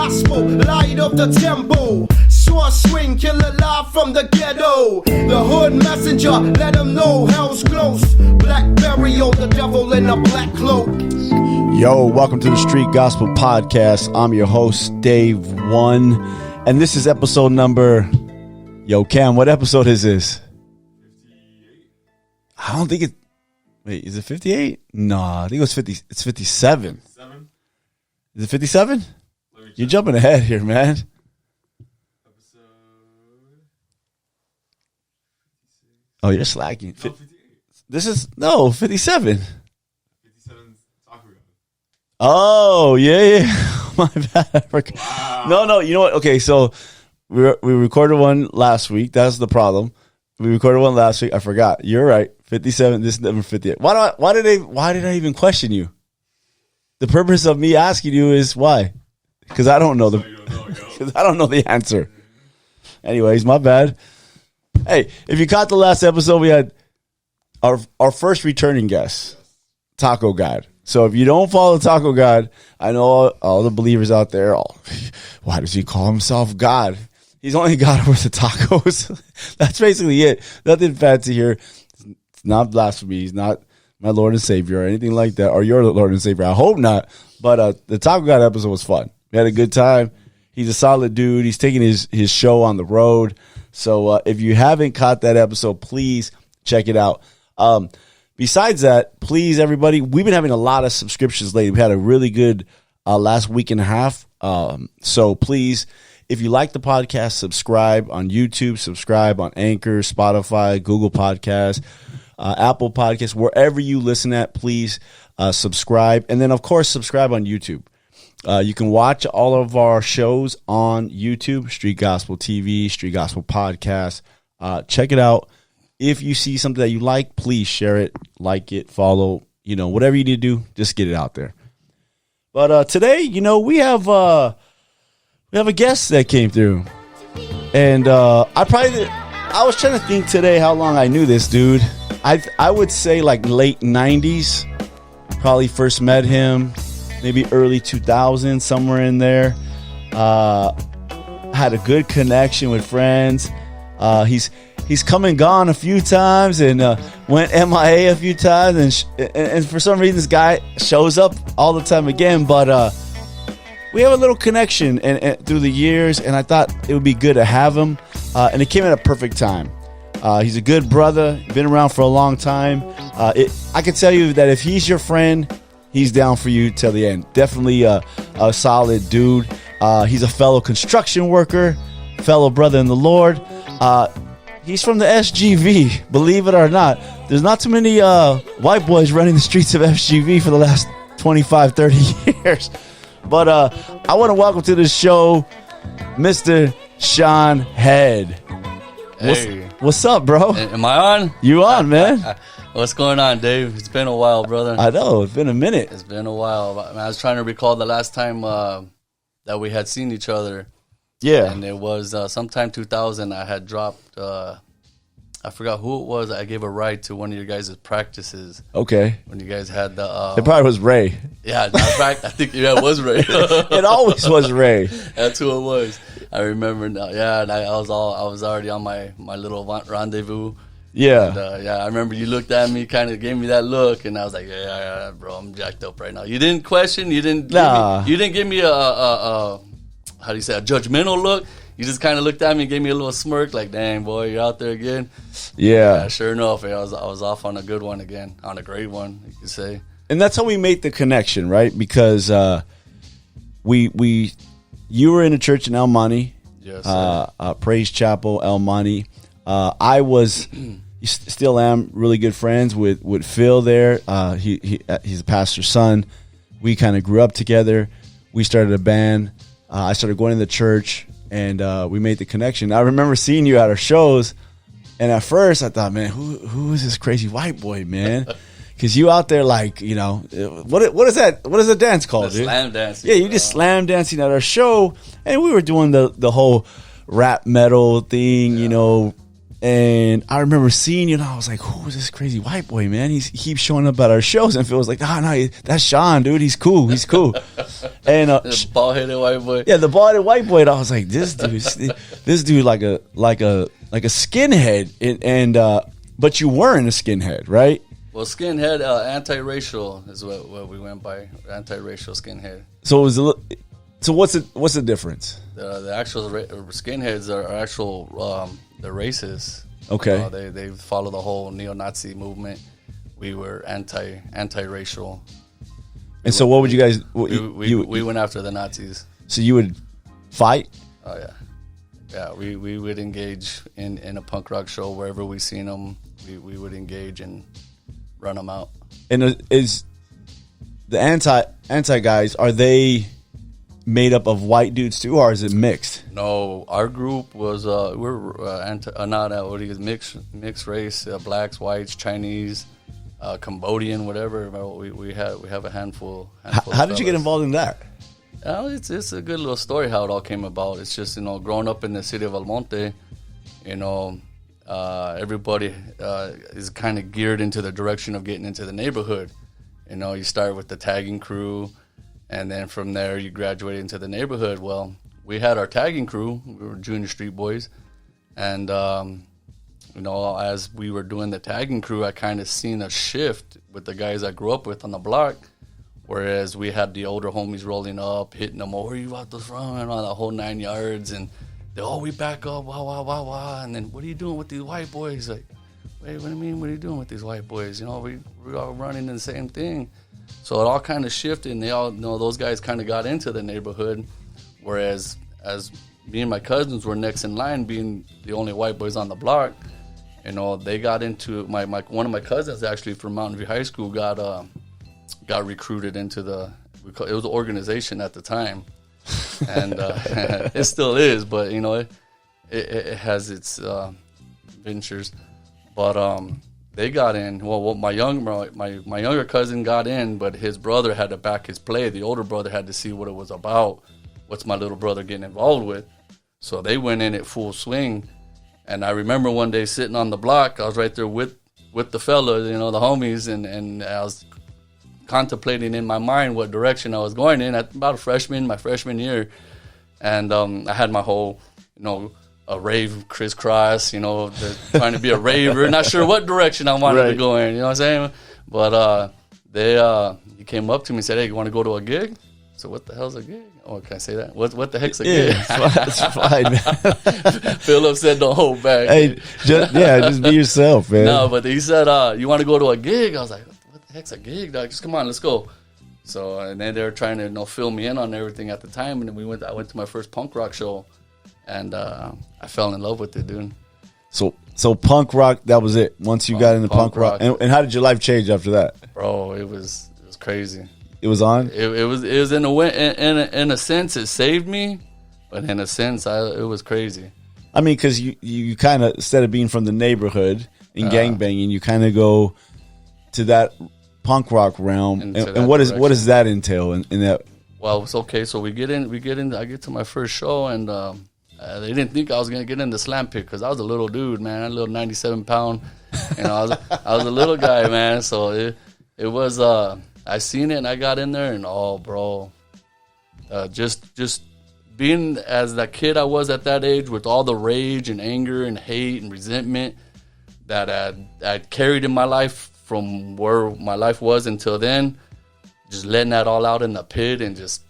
gospel, light of the temple. Sword swing, killer live from the ghetto. The hood messenger, let them know hell's close. Black burial, the devil in a black cloak. Yo, welcome to the Street Gospel Podcast. I'm your host, Dave One, and this is episode number... Yo, Cam, what episode is this? 58. I don't think it... Wait, is it 58? No, I think it was 50. It's 57. 7? Is it 57? You're jumping ahead here, man. Episode... Oh, you're slacking. No, 58. This is... No, 57. 57's Taco God. Oh, yeah. My bad. I forgot. Wow. No, you know what? Okay, so we recorded one last week. That's the problem. We recorded one last week. I forgot. You're right. 57. This is number 58. Why did I even question you? The purpose of me asking you is why? Because I don't know because I don't know the answer. Anyways, my bad. Hey, if you caught the last episode, we had our first returning guest, Taco God. So if you don't follow Taco God, I know all the believers out there, why does he call himself God? He's only God over the tacos. That's basically it. Nothing fancy here. It's not blasphemy. He's not my Lord and Savior or anything like that, or your Lord and Savior. I hope not. But the Taco God episode was fun. We had a good time. He's a solid dude. He's taking his show on the road. So if you haven't caught that episode, please check it out. Besides that, please, everybody, we've been having a lot of subscriptions lately. We had a really good last week and a half. So please, if you like the podcast, subscribe on YouTube, subscribe on Anchor, Spotify, Google Podcasts, Apple Podcasts, wherever you listen at, please subscribe. And then, of course, subscribe on YouTube. You can watch all of our shows on YouTube, Street Gospel TV, Street Gospel Podcast. Check it out. If you see something that you like, please share it, like it, follow, whatever you need to do, just get it out there. But today, we have a guest that came through. And I was trying to think today how long I knew this dude. I would say like late 90s, probably first met him, maybe early 2000s, somewhere in there. Had a good connection with friends. He's come and gone a few times and went MIA a few times. And for some reason, this guy shows up all the time again. But we have a little connection and through the years, and I thought it would be good to have him. And it came at a perfect time. He's a good brother, been around for a long time. I can tell you that if he's your friend, he's down for you till the end. Definitely a solid dude. He's a fellow construction worker, fellow brother in the Lord. He's from the SGV, believe it or not. There's not too many white boys running the streets of SGV for the last 25, 30 years. But I want to welcome to the show Mr. Shaun Head. Hey. What's up, bro? Am I on? You on, man? What's going on, Dave? It's been a while, brother. I know. It's been a minute. It's been a while. I was trying to recall the last time that we had seen each other. Yeah. And it was sometime 2000. I had dropped, I forgot who it was. I gave a ride to one of your guys' practices. Okay. When you guys had the... it probably was Ray. Yeah, I think it was Ray. It always was Ray. That's who it was. I remember now. Yeah, and I was already on my little rendezvous. Yeah. And, I remember you looked at me, kind of gave me that look, and I was like, yeah, bro, I'm jacked up right now. You didn't question. You didn't give me a how do you say, a judgmental look. You just kind of looked at me and gave me a little smirk, like, dang, boy, you're out there again. Yeah. Sure enough, I was off on a good one again, on a great one, you could say. And that's how we made the connection, right? Because you were in a church in El Monte. Yes, Praise Chapel, El Monte. I was, still am, really good friends with Phil there. He's a pastor's son. We kind of grew up together. We started a band. I started going to the church, and we made the connection. I remember seeing you at our shows, and at first I thought, man, who is this crazy white boy, man? Because you out there like, what is that? What is the dance called, dude? Slam dancing. Yeah, you just slam dancing at our show, and we were doing the whole rap metal thing, And I remember seeing you, and I was like, who is this crazy white boy, man? He keeps showing up at our shows. And Phil was like, no, that's Shaun, dude. He's cool. And The bald-headed white boy. yeah, the bald-headed white boy. And I was like, this dude like a skinhead. And but you weren't a skinhead, right? Well, skinhead, anti-racial is what we went by. Anti-racial skinhead. So it was so what's the difference? The actual skinheads are actual they're racist. Okay. They follow the whole neo-Nazi movement. We were anti-racial. And so what would you guys? We went after the Nazis. So you would fight? Oh yeah. We would engage in a punk rock show wherever we seen them. We would engage and run them out. And is the anti guys, are they made up of white dudes too, or is it mixed? No, our group was mixed race, blacks, whites, Chinese, Cambodian, whatever. We have a handful. How did you get involved in that? It's a good little story how it all came about. It's just, growing up in the city of Monte, everybody is kind of geared into the direction of getting into the neighborhood. You start with the tagging crew, and then from there you graduate into the neighborhood. Well, we had our tagging crew. We were Junior Street Boys. And, as we were doing the tagging crew, I kind of seen a shift with the guys I grew up with on the block. Whereas we had the older homies rolling up, hitting them, where are you out the front, and all the whole 9 yards. And we back up, wah. And then, what are you doing with these white boys? Like, wait, what do you mean, what are you doing with these white boys? We all running the same thing. So it all kind of shifted, and they all, those guys kind of got into the neighborhood. Whereas, as me and my cousins were next in line, being the only white boys on the block, they got into, one of my cousins actually from Mountain View High School got recruited into it was an organization at the time. And it still is, but it has its ventures. But they got in. Well, my younger cousin got in, but his brother had to back his play. The older brother had to see what it was about. What's my little brother getting involved with? So they went in at full swing. And I remember one day sitting on the block. I was right there with the fellas, the homies, and I was contemplating in my mind what direction I was going in at about my freshman year. And I had my whole, a rave crisscross, trying to be a raver, not sure what direction I wanted to go in, you know what I'm saying? But he came up to me and said, hey, you want to go to a gig? So what the hell's a gig? Oh, can I say that? What the heck's a gig? It's fine, man. Philip said don't hold back. Hey, just be yourself, man. No, but he said, you want to go to a gig? I was like, what the heck's a gig, dog? Just come on, let's go. So, and then they were trying to fill me in on everything at the time. And then I went to my first punk rock show, and I fell in love with it, dude. So punk rock, that was it. Once you got into punk rock. And how did your life change after that? Bro, it was crazy. It was on? It was in a sense it saved me, but in a sense it was crazy. I mean, because you kind of, instead of being from the neighborhood and gangbanging, you kind of go to that punk rock realm. And what does that entail in that? Well, it's okay. So we get in. I get to my first show, and they didn't think I was gonna get in the slam pit because I was a little dude, man. I was a little 97-pound. I was a little guy, man. So it was. I seen it and I got in there, and bro, just being as that kid I was at that age, with all the rage and anger and hate and resentment that I'd carried in my life from where my life was until then, just letting that all out in the pit, and just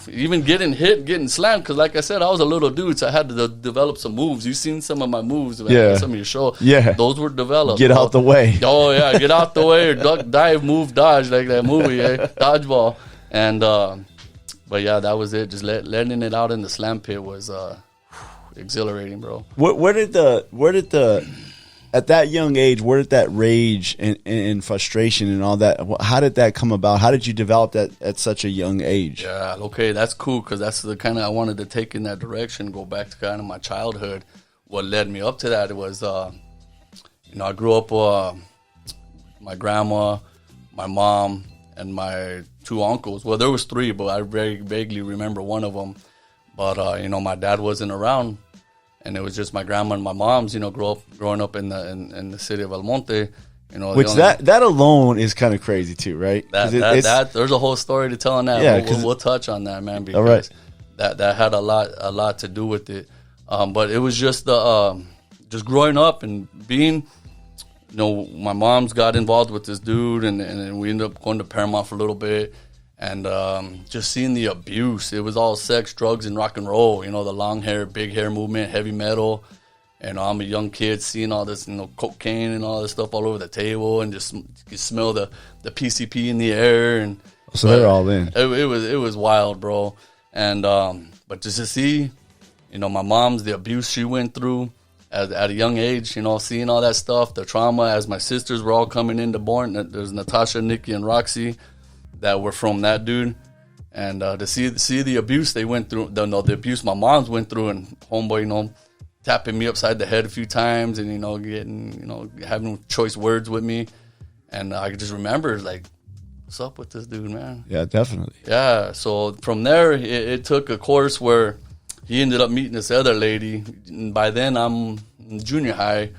even getting hit, getting slammed, because like I said, I was a little dude, so I had to develop some moves. You've seen some of my moves, man, some of your show. Yeah, those were developed. Get out the way. Oh yeah, get out the way, or duck, dive, move, dodge, like that movie, Dodgeball. And but yeah, that was it. Just letting it out in the slam pit was exhilarating, bro. Where did the at that young age, where did that rage and frustration and all that, how did that come about? How did you develop that at such a young age? Yeah, okay, that's cool, because that's the kind of, I wanted to take in that direction, go back to kind of my childhood. What led me up to that, it was, I grew up my grandma, my mom, and my two uncles. Well, there was three, but I very vaguely remember one of them. But, my dad wasn't around. and it was just my grandma and my mom's, growing up in the city of El Monte. Which that alone is kind of crazy too, right? That there's a whole story to tell on that. Yeah, we'll touch on that, man, because all right. that had a lot to do with it. But it was just just growing up and being, my mom's got involved with this dude, and we ended up going to Paramount for a little bit, and just seeing the abuse. It was all sex, drugs, and rock and roll. The long hair, big hair movement, heavy metal. And I'm a young kid seeing all this, cocaine and all this stuff all over the table, and just you can smell the PCP in the air. And so they're all in. It was wild, bro. And but just to see, my mom's, the abuse she went through at a young age, seeing all that stuff, the trauma, as my sisters were all coming into born. There's Natasha, Nikki, and Roxy that were from that dude. And to see the abuse they went through, the abuse my mom's went through, and homeboy, tapping me upside the head a few times, and getting having choice words with me, and I just remember like, what's up with this dude, man? Yeah, definitely. Yeah. So from there, it took a course where he ended up meeting this other lady. And by then, I'm in junior high,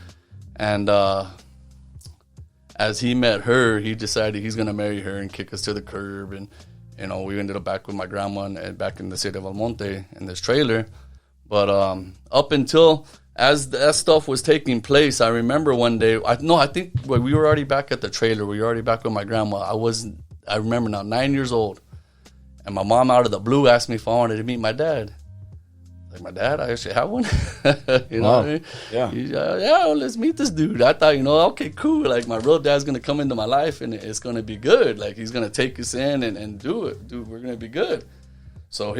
and as he met her, he decided he's gonna marry her and kick us to the curb, and we ended up back with my grandma and back in the city of El Monte in this trailer. But up until as that stuff was taking place, I remember one day. I think we were already back at the trailer. We were already back with my grandma. I remember now, 9 years old, and my mom out of the blue asked me if I wanted to meet my dad. Like, my dad, I actually have one. Wow. What I mean? Yeah. Yeah, let's meet this dude. I thought, okay, cool. Like, my real dad's gonna come into my life, and it's gonna be good. Like, he's gonna take us in and do it. Dude, we're gonna be good. So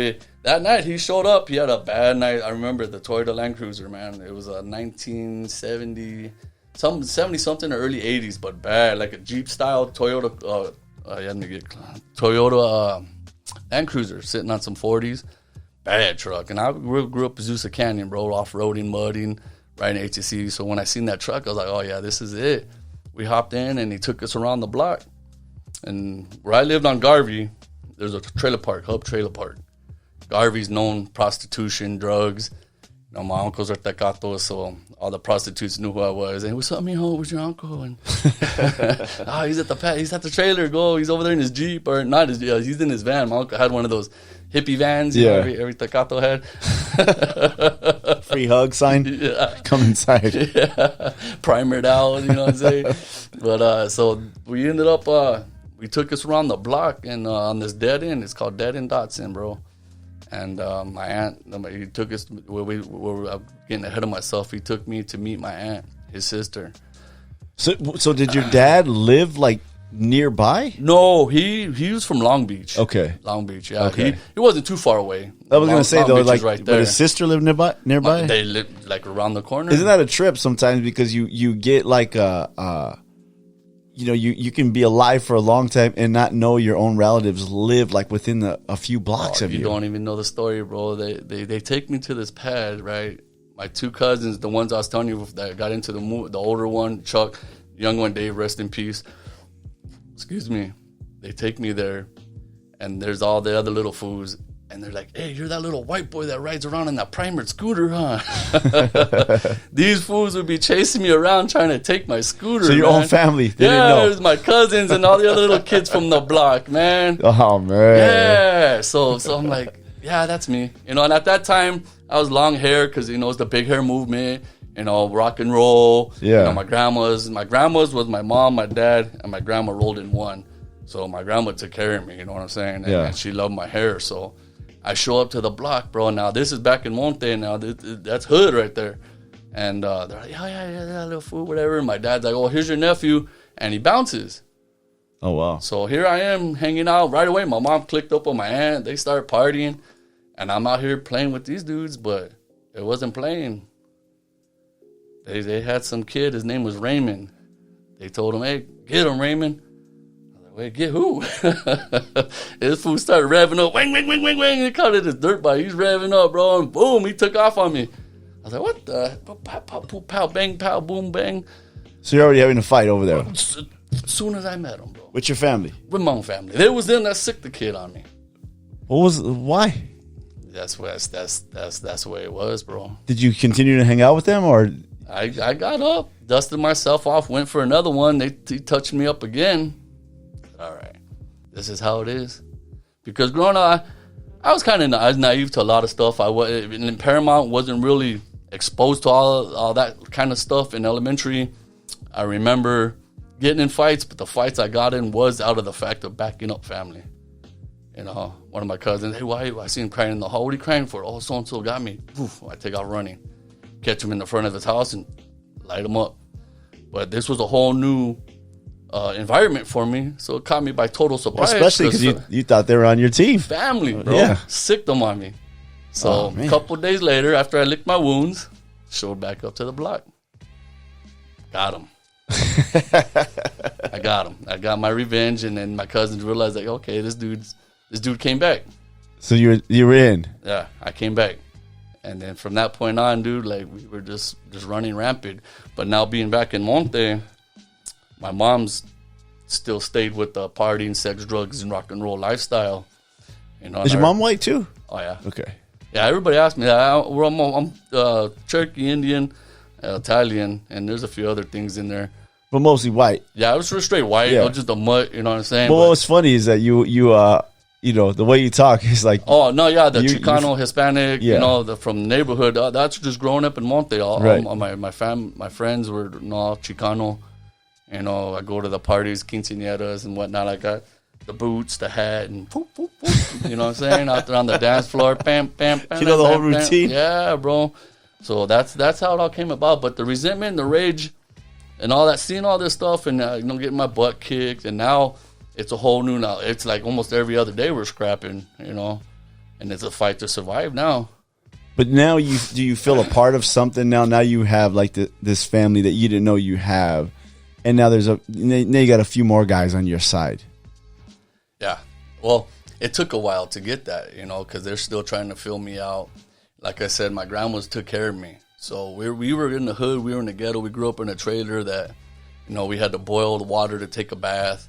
that night he showed up. He had a bad night. I remember the Toyota Land Cruiser, man. It was a 1970 something or early 80s, but bad, like a Jeep style Toyota. Toyota Land Cruiser sitting on some 40s. Bad truck. And I grew up Azusa Canyon, bro, off-roading, mudding, riding ATC. So when I seen that truck, I was like, oh yeah, this is it. We hopped in, and he took us around the block. And where I lived on Garvey, there's a trailer park, Hub Trailer Park. Garvey's known prostitution, drugs. My uncles are tecatos, so all the prostitutes knew who I was. And what's up, mijo? Where's your uncle? And he's at the trailer. Go, he's over there in his Jeep, or not his. He's in his van. My uncle had one of those hippie vans. Every tecato had. Free hug sign. Yeah. Come inside. Yeah. Primered out. You know what I'm saying? But so we ended up. We took us around the block, and on this dead end, it's called Dead End Dotson, bro. And my aunt, he took us where I'm getting ahead of myself. He took me to meet my aunt, his sister. So did your dad live like nearby? No, he was from Long Beach. Okay, Long Beach. Yeah, okay. He wasn't too far away. I was gonna say though, Beach like, right there. But his sister lived nearby. They lived like around the corner. Isn't that a trip sometimes, because you get like you can be alive for a long time and not know your own relatives live like within a few blocks of you. You don't even know the story, bro. They take me to this pad, right? My two cousins, the ones I was telling you that got into the older one, Chuck, young one, Dave, rest in peace. Excuse me. They take me there, and there's all the other little fools. And they're like, hey, you're that little white boy that rides around in that primered scooter, huh? These fools would be chasing me around trying to take my scooter. So your own family didn't know. It was my cousins and all the other little kids from the block, man. Oh, man. Yeah. So I'm like, yeah, that's me. And at that time, I was long hair because, it's the big hair movement, rock and roll. Yeah. My grandma's was my mom, my dad, and my grandma rolled in one. So my grandma took care of me, you know what I'm saying? And she loved my hair, so I show up to the block, bro. Now, this is back in Monte. Now, that's hood right there. And they're like, yeah, little fool, whatever. And my dad's like, oh, here's your nephew. And he bounces. Oh, wow. So here I am hanging out right away. My mom clicked up on my aunt. They start partying. And I'm out here playing with these dudes, but it wasn't playing. They had some kid. His name was Raymond. They told him, hey, get him, Raymond. Wait, get who? This fool started revving up. Wang, wang, wang, wang, wang. They called it his dirt bike. He's revving up, bro. And boom, he took off on me. I was like, what the? Pow, pow, pow, pow, bang, pow, boom, bang. So you're already having a fight over there? As soon as I met him, bro. With your family? With my own family. They was then that sick the kid on me. Why? that's the way it was, bro. Did you continue to hang out with them, or I got up, dusted myself off, went for another one. He touched me up again. All right, this is how it is. Because growing up, I was kind of naive to a lot of stuff. In Paramount, wasn't really exposed to all that kind of stuff in elementary. I remember getting in fights, but the fights I got in was out of the fact of backing up family. You know, one of my cousins, hey, why? I see him crying in the hall. What are you crying for? Oh, so-and-so got me. Poof, I take off running. Catch him in the front of his house and light him up. But this was a whole new environment for me, so it caught me by total surprise. well, especially because you thought they were on your team. Family, bro. Yeah. Sicked them on me. So a couple days later, after I licked my wounds, showed back up to the block. Got him. I got him. I got my revenge, and then my cousins realized, like, okay, this dude came back. So you were in. Yeah, I came back. And then from that point on, dude, like, we were just running rampant. But now being back in Monte, my mom's still stayed with the partying, sex, drugs, and rock and roll lifestyle. You know, Is your mom white too? Oh, yeah. Okay. Yeah, everybody asked me that. I'm Cherokee Indian, Italian, and there's a few other things in there. But mostly white. Yeah, I was straight white. Yeah. I was just a mutt, you know what I'm saying? But what's funny is that you know, the way you talk is like, oh, no, yeah, the Chicano, Hispanic, Yeah. you know, from the neighborhood. That's just growing up in Monte. Right. My friends were Chicano. You know, I go to the parties, quinceañeras and whatnot. I got the boots, the hat, and poop, poop, poop. You know what I'm saying? Out there on the dance floor, bam, bam, bam. You know the bam, whole routine? Bam. Yeah, bro. So that's how it all came about. But the resentment, the rage, and all that, seeing all this stuff, and you know, getting my butt kicked, and now it's a whole new. Now it's like almost every other day we're scrapping, you know, and it's a fight to survive now. But now do you feel a part of something now? Now you have like this family that you didn't know you have, and now now you got a few more guys on your side. Yeah. Well, it took a while to get that, you know, because they're still trying to fill me out. Like I said, my grandmas took care of me. So we were in the hood. We were in the ghetto. We grew up in a trailer that, you know, we had to boil the water to take a bath.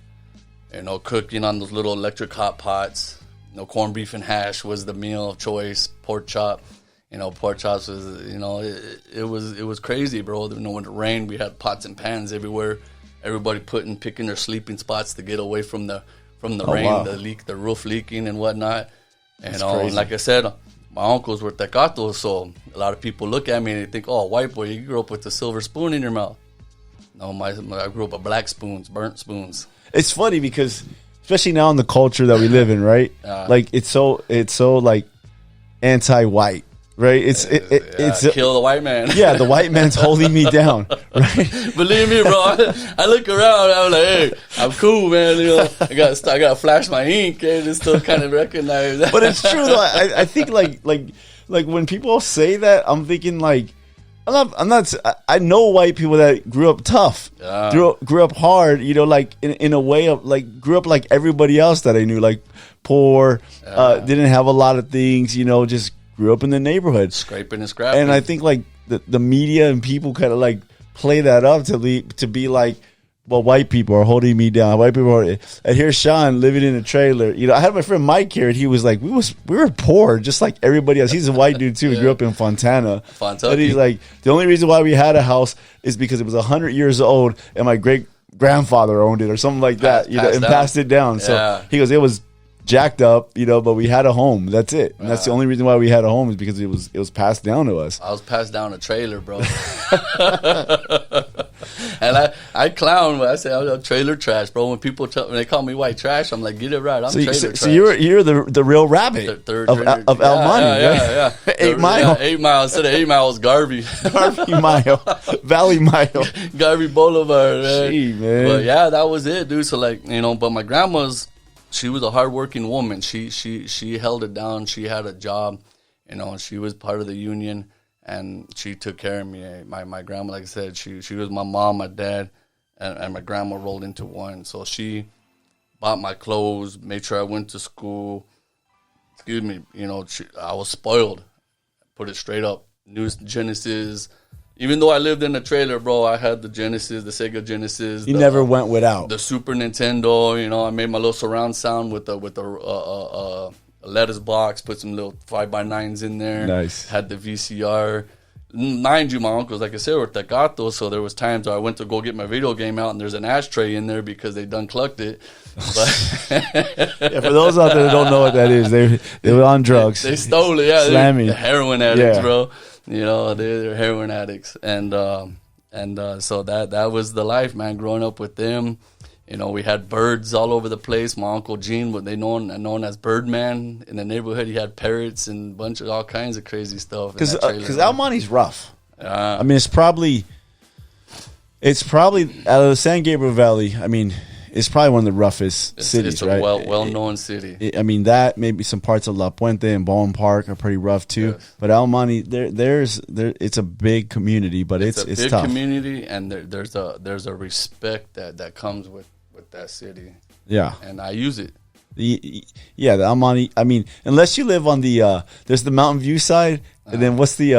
You know, cooking on those little electric hot pots. You know, corned beef and hash was the meal of choice. Pork chop. You know, pork chops was, you know, it was crazy, bro. You know, when it rained, we had pots and pans everywhere. Everybody picking their sleeping spots to get away from the rain, wow. the roof leaking and whatnot. And crazy. like I said, my uncles were tecatos, so a lot of people look at me and they think, "Oh, white boy, you grew up with the silver spoon in your mouth." No, I grew up with black spoons, burnt spoons. It's funny because, especially now in the culture that we live in, right? Like it's so like anti-white, right? It's kill the white man. Yeah, the white man's holding me down, right? Believe me, bro. I look around. I'm like, hey, I'm cool, man. You know, I got to flash my ink and it's still kind of recognize that. But it's true though. I think like when people say that, I'm thinking like. I'm not. I know white people that grew up tough, grew up hard. You know, like in a way of like grew up like everybody else that I knew, like poor, didn't have a lot of things. You know, just grew up in the neighborhood, scraping and scrapping. And I think like the media and people kind of like play that up to be like, well, white people are holding me down. White people are, and here's Shaun living in a trailer. You know, I had my friend Mike here, and he was like, we were poor, just like everybody else. He's a white dude too. He grew up in Fontana. And he's like, the only reason why we had a house is because it was 100 years old, and my great grandfather owned it or something like that. You know, and passed it down. So he goes, it was jacked up, you know, but we had a home. That's it. And that's the only reason why we had a home is because it was passed down to us. I was passed down a trailer, bro. And I clown when I say I'm trailer trash, bro. When people when they call me white trash, I'm like, get it right. I'm trailer trash. So you're the real rabbit of El Monte, yeah. 8 Mile. 8 Mile. Instead of 8 Mile, it's Garvey. Garvey Mile. Valley Mile. Garvey Boulevard, man. Gee, man. But yeah, that was it, dude. So like, you know, but my grandma's, she was a hardworking woman. She held it down. She had a job, you know, and she was part of the union. And she took care of me. My grandma, like I said, she was my mom, my dad, and my grandma rolled into one. So she bought my clothes, made sure I went to school. Excuse me, you know, I was spoiled. Put it straight up. New Genesis. Even though I lived in a trailer, bro, I had the Genesis, the Sega Genesis. You never went without. The Super Nintendo, you know, I made my little surround sound with the lettuce box, put some little 5x9s in there. Nice. Had the VCR. Mind you, my uncles, like I said, were tecatos, so there was times where I went to go get my video game out, and there's an ashtray in there because they done clucked it. But Yeah, for those out there that don't know what that is, they were on drugs. They stole it. Yeah, Slamming. they're heroin addicts, Yeah. bro. You know, they're heroin addicts, and so that was the life, man. Growing up with them, you know, we had birds all over the place. My uncle Gene, what they known as Birdman in the neighborhood. He had parrots and a bunch of all kinds of crazy stuff. Because El Monte's rough. Yeah. I mean, it's probably out of the San Gabriel Valley. I mean, it's probably one of the roughest cities, it's a right? well-known city. I mean, that maybe some parts of La Puente and Baldwin Park are pretty rough too. Yes. But El Monte, it's a big community, but it's a big tough. community, and there's a respect that comes with that city, Yeah, and I use it. Yeah, the El Monte. I mean, unless you live on the there's the Mountain View side, and then what's the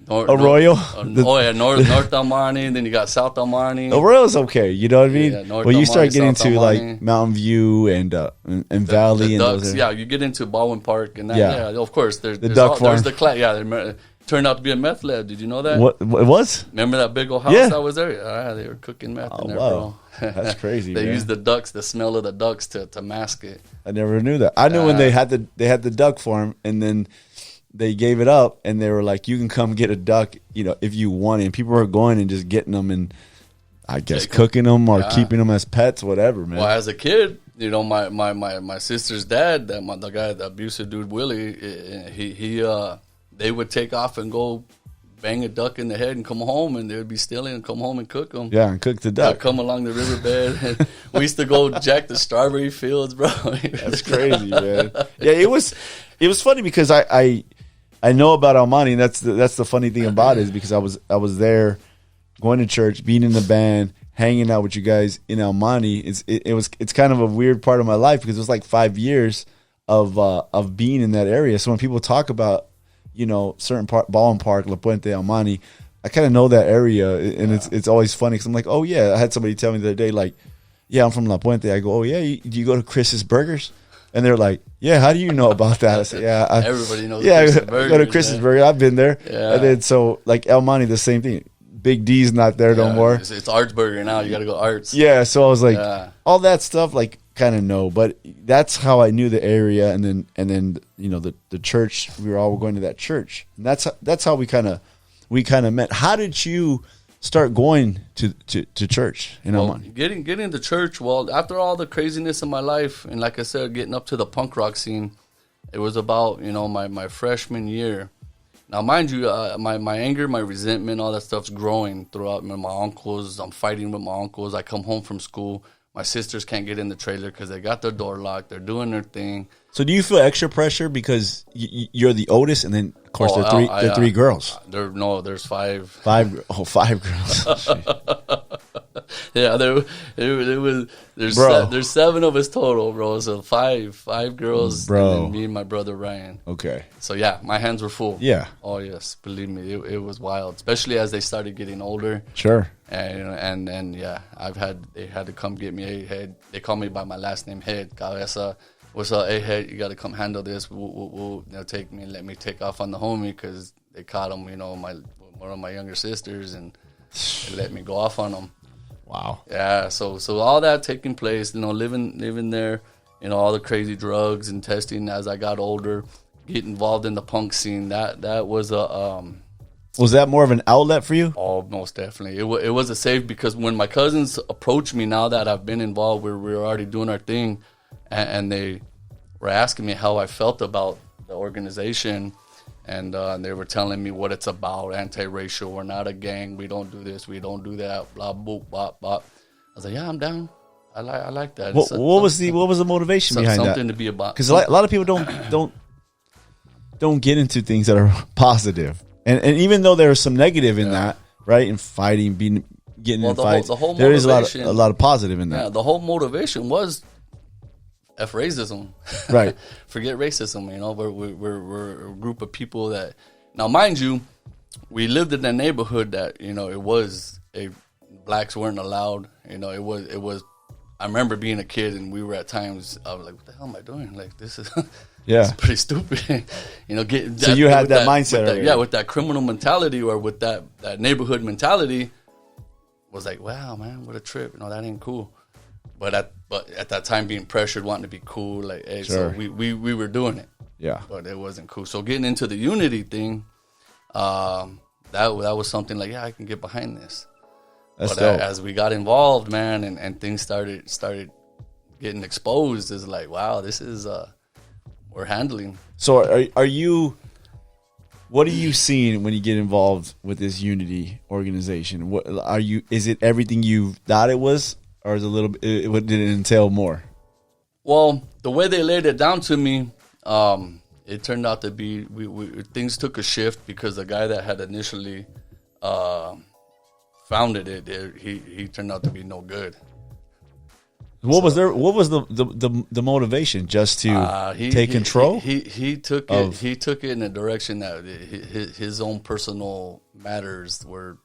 Arroyo? North El Monte, and then you got South El Monte. Arroyo's okay, you know what I mean? Yeah, North but you El start Monte, getting South to El like Monte. Mountain View and Valley The and ducks, those. yeah, you get into Baldwin Park and that. Yeah. Yeah, of course. There's duck farm. There's the turned out to be a meth lab. Did you know that? What it was? Remember that big old house Yeah. that was there? Yeah, they were cooking meth in there, wow. bro. That's crazy. They man. used the smell of the ducks to mask it. I never knew that. I knew when they had the duck farm, and then they gave it up, and they were like, "You can come get a duck, you know, if you want it." And people were going and just getting them, and I guess cooking them or keeping them as pets, whatever, man. Well, as a kid, you know, my sister's dad, the guy, the abusive dude Willie, they would take off and go bang a duck in the head and come home, and they would be stealing and come home and cook them. Yeah, and cook the They'll duck. come along the riverbed. We used to go jack the strawberry fields, bro. That's crazy, man. Yeah, it was funny because I know about El Monte, and that's the funny thing about it is because I was there, going to church, being in the band, hanging out with you guys in El Monte. It's kind of a weird part of my life because it was like 5 years of being in that area. So when people talk about, you know, certain Baldwin Park, La Puente, El Monte, I kind of know that area, and it's always funny because I'm like, oh yeah, I had somebody tell me the other day, like, yeah, I'm from La Puente. I go, oh yeah, do you go to Chris's Burgers? And they're like, yeah, how do you know about that? I said, yeah, everybody knows. Yeah, Chris's I go to Chris's Burger. I've been there. Yeah. And then so like El Monte, the same thing. Big D's not there no more. It's Arts Burger now. You got to go Arts. Yeah, so I was like, Yeah. all that stuff, like, kind of know, but that's how I knew the area, and then you know the church. We were all going to that church, and that's how we kind of met. How did you start going to church in El Monte? Getting to church. Well, after all the craziness of my life, and like I said, getting up to the punk rock scene, it was about, you know, my freshman year. Now, mind you, my anger, my resentment, all that stuff's growing throughout. My uncles, I'm fighting with my uncles. I come home from school. My sisters can't get in the trailer because they got their door locked. They're doing their thing. So do you feel extra pressure because you're the oldest, and then of course there are three girls. There's five. Five girls. Yeah, there's seven of us total, bro. So five girls, bro. and then me and my brother Ryan. Okay. So yeah, my hands were full. Yeah. Oh yes, believe me, it was wild, especially as they started getting older. Sure. And yeah, they had to come get me. Hey, Head. They call me by my last name, Head. Cabeza. What's up, hey Head? You got to come handle this. They'll take me and let me take off on the homie because they caught him. You know, one of my younger sisters, and they let me go off on them. Wow. Yeah. So all that taking place. You know, living there. You know, all the crazy drugs and testing as I got older. Get involved in the punk scene. That was a. Was that more of an outlet for you? Oh, most definitely. It was a save because when my cousins approached me, now that I've been involved, we were already doing our thing, and they were asking me how I felt about the organization, and they were telling me what it's about, anti-racial, we're not a gang, we don't do this, we don't do that, blah, blah, blah, blah. I was like, yeah, I'm down. I like that. What was the motivation behind that? Something to be about. Because a lot of people don't get into things that are positive. And even though there is some negative in that, right? In fighting, getting in fights, there is a lot of positive in that. Yeah, the whole motivation was F racism. Right. Forget racism, you know. We're a group of people that, now mind you, we lived in a neighborhood that, you know, blacks weren't allowed. You know, it was I remember being a kid and we were at times, I was like, what the hell am I doing? Like, this is Yeah. It's pretty stupid. Get So you had that mindset with already. with that criminal mentality or with that neighborhood mentality. Was like, wow, man, what a trip. That ain't cool. But at that time, being pressured, wanting to be cool, like, hey, Sure. so we were doing it. Yeah. But it wasn't cool. So getting into the unity thing, that was something like, yeah, I can get behind this. That's But dope. as we got involved, man, and things started getting exposed, it's like, wow, this is we're handling. So are you? What are you seeing when you get involved with this unity organization? What are you? Is it everything you thought it was, or is it a little bit? What did it entail more? Well, the way they laid it down to me, it turned out to be things took a shift because the guy that had initially founded it, he turned out to be no good. What was the motivation? Just to take control? He took it in a direction that his own personal matters were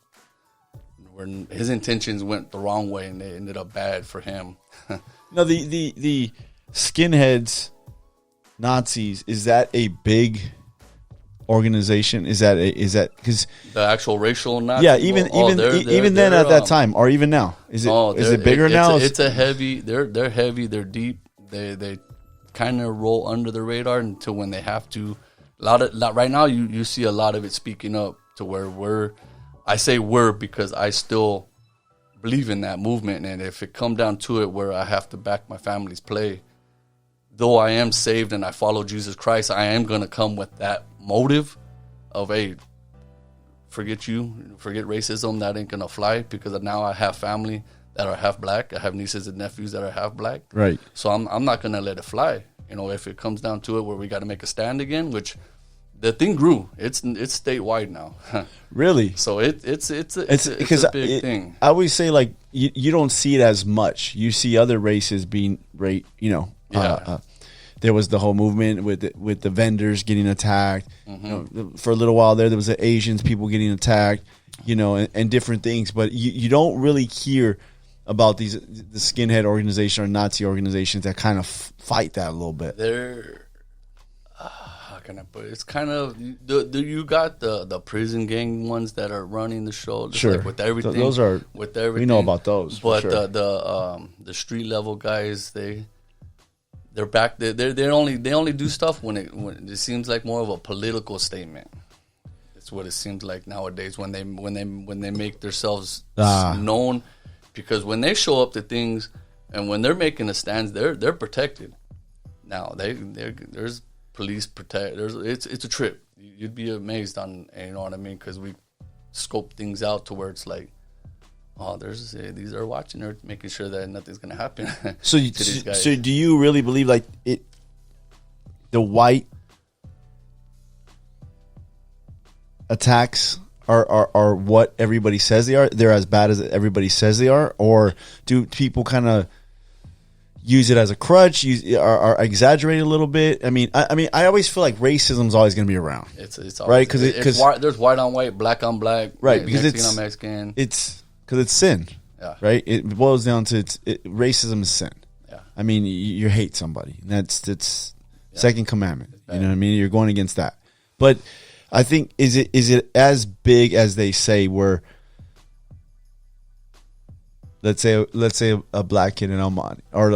his intentions went the wrong way and they ended up bad for him. No, the skinheads, Nazis, is that a big organization? Is that because the actual racial Nazis? yeah, even then at that time or even now, is it bigger now? It's a heavy. They're heavy. They're deep. They kind of roll under the radar until when they have to. Right now you see a lot of it speaking up to where I say we're because I still believe in that movement, and if it come down to it where I have to back my family's play, though I am saved and I follow Jesus Christ, I am going to come with that motive of, hey, forget racism, that ain't going to fly, because now I have family that are half black. I have nieces and nephews that are half black. Right. So I'm not going to let it fly. If it comes down to it where we got to make a stand again, which the thing grew. It's statewide now. Really? So it's a big thing. I always say, like, you don't see it as much. You see other races being there was the whole movement with the vendors getting attacked. Mm-hmm. For a little while there was the Asians, people getting attacked, and different things. But you don't really hear about the skinhead organization or Nazi organizations that kind of fight that a little bit. They're how can I put it? It's kind of you got the prison gang ones that are running the show, just sure, like with everything. Those are with everything. We know about those, but sure. the street level guys, they're back. They only do stuff when it seems like more of a political statement. It's what it seems like nowadays when they make themselves known, because when they show up to things and when they're making a stand, they're protected. Now there's police protect. It's a trip. You'd be amazed on, you know what I mean, because we scope things out to where it's like, oh, these are watching. They're making sure that nothing's gonna happen. So, to these guys. So do you really believe like the white attacks are what everybody says they are? They're as bad as everybody says they are, or do people kind of use it as a crutch? Are exaggerate a little bit? I mean, I always feel like racism is always going to be around. It's always, right, because there's white on white, black on black, right? Because Mexican on Mexican. It's because it's sin, right? It boils down to racism is sin. Yeah, I mean, you hate somebody. That's second commandment. You know what I mean? You're going against that. But I think is it as big as they say? Where let's say a black kid in El Monte or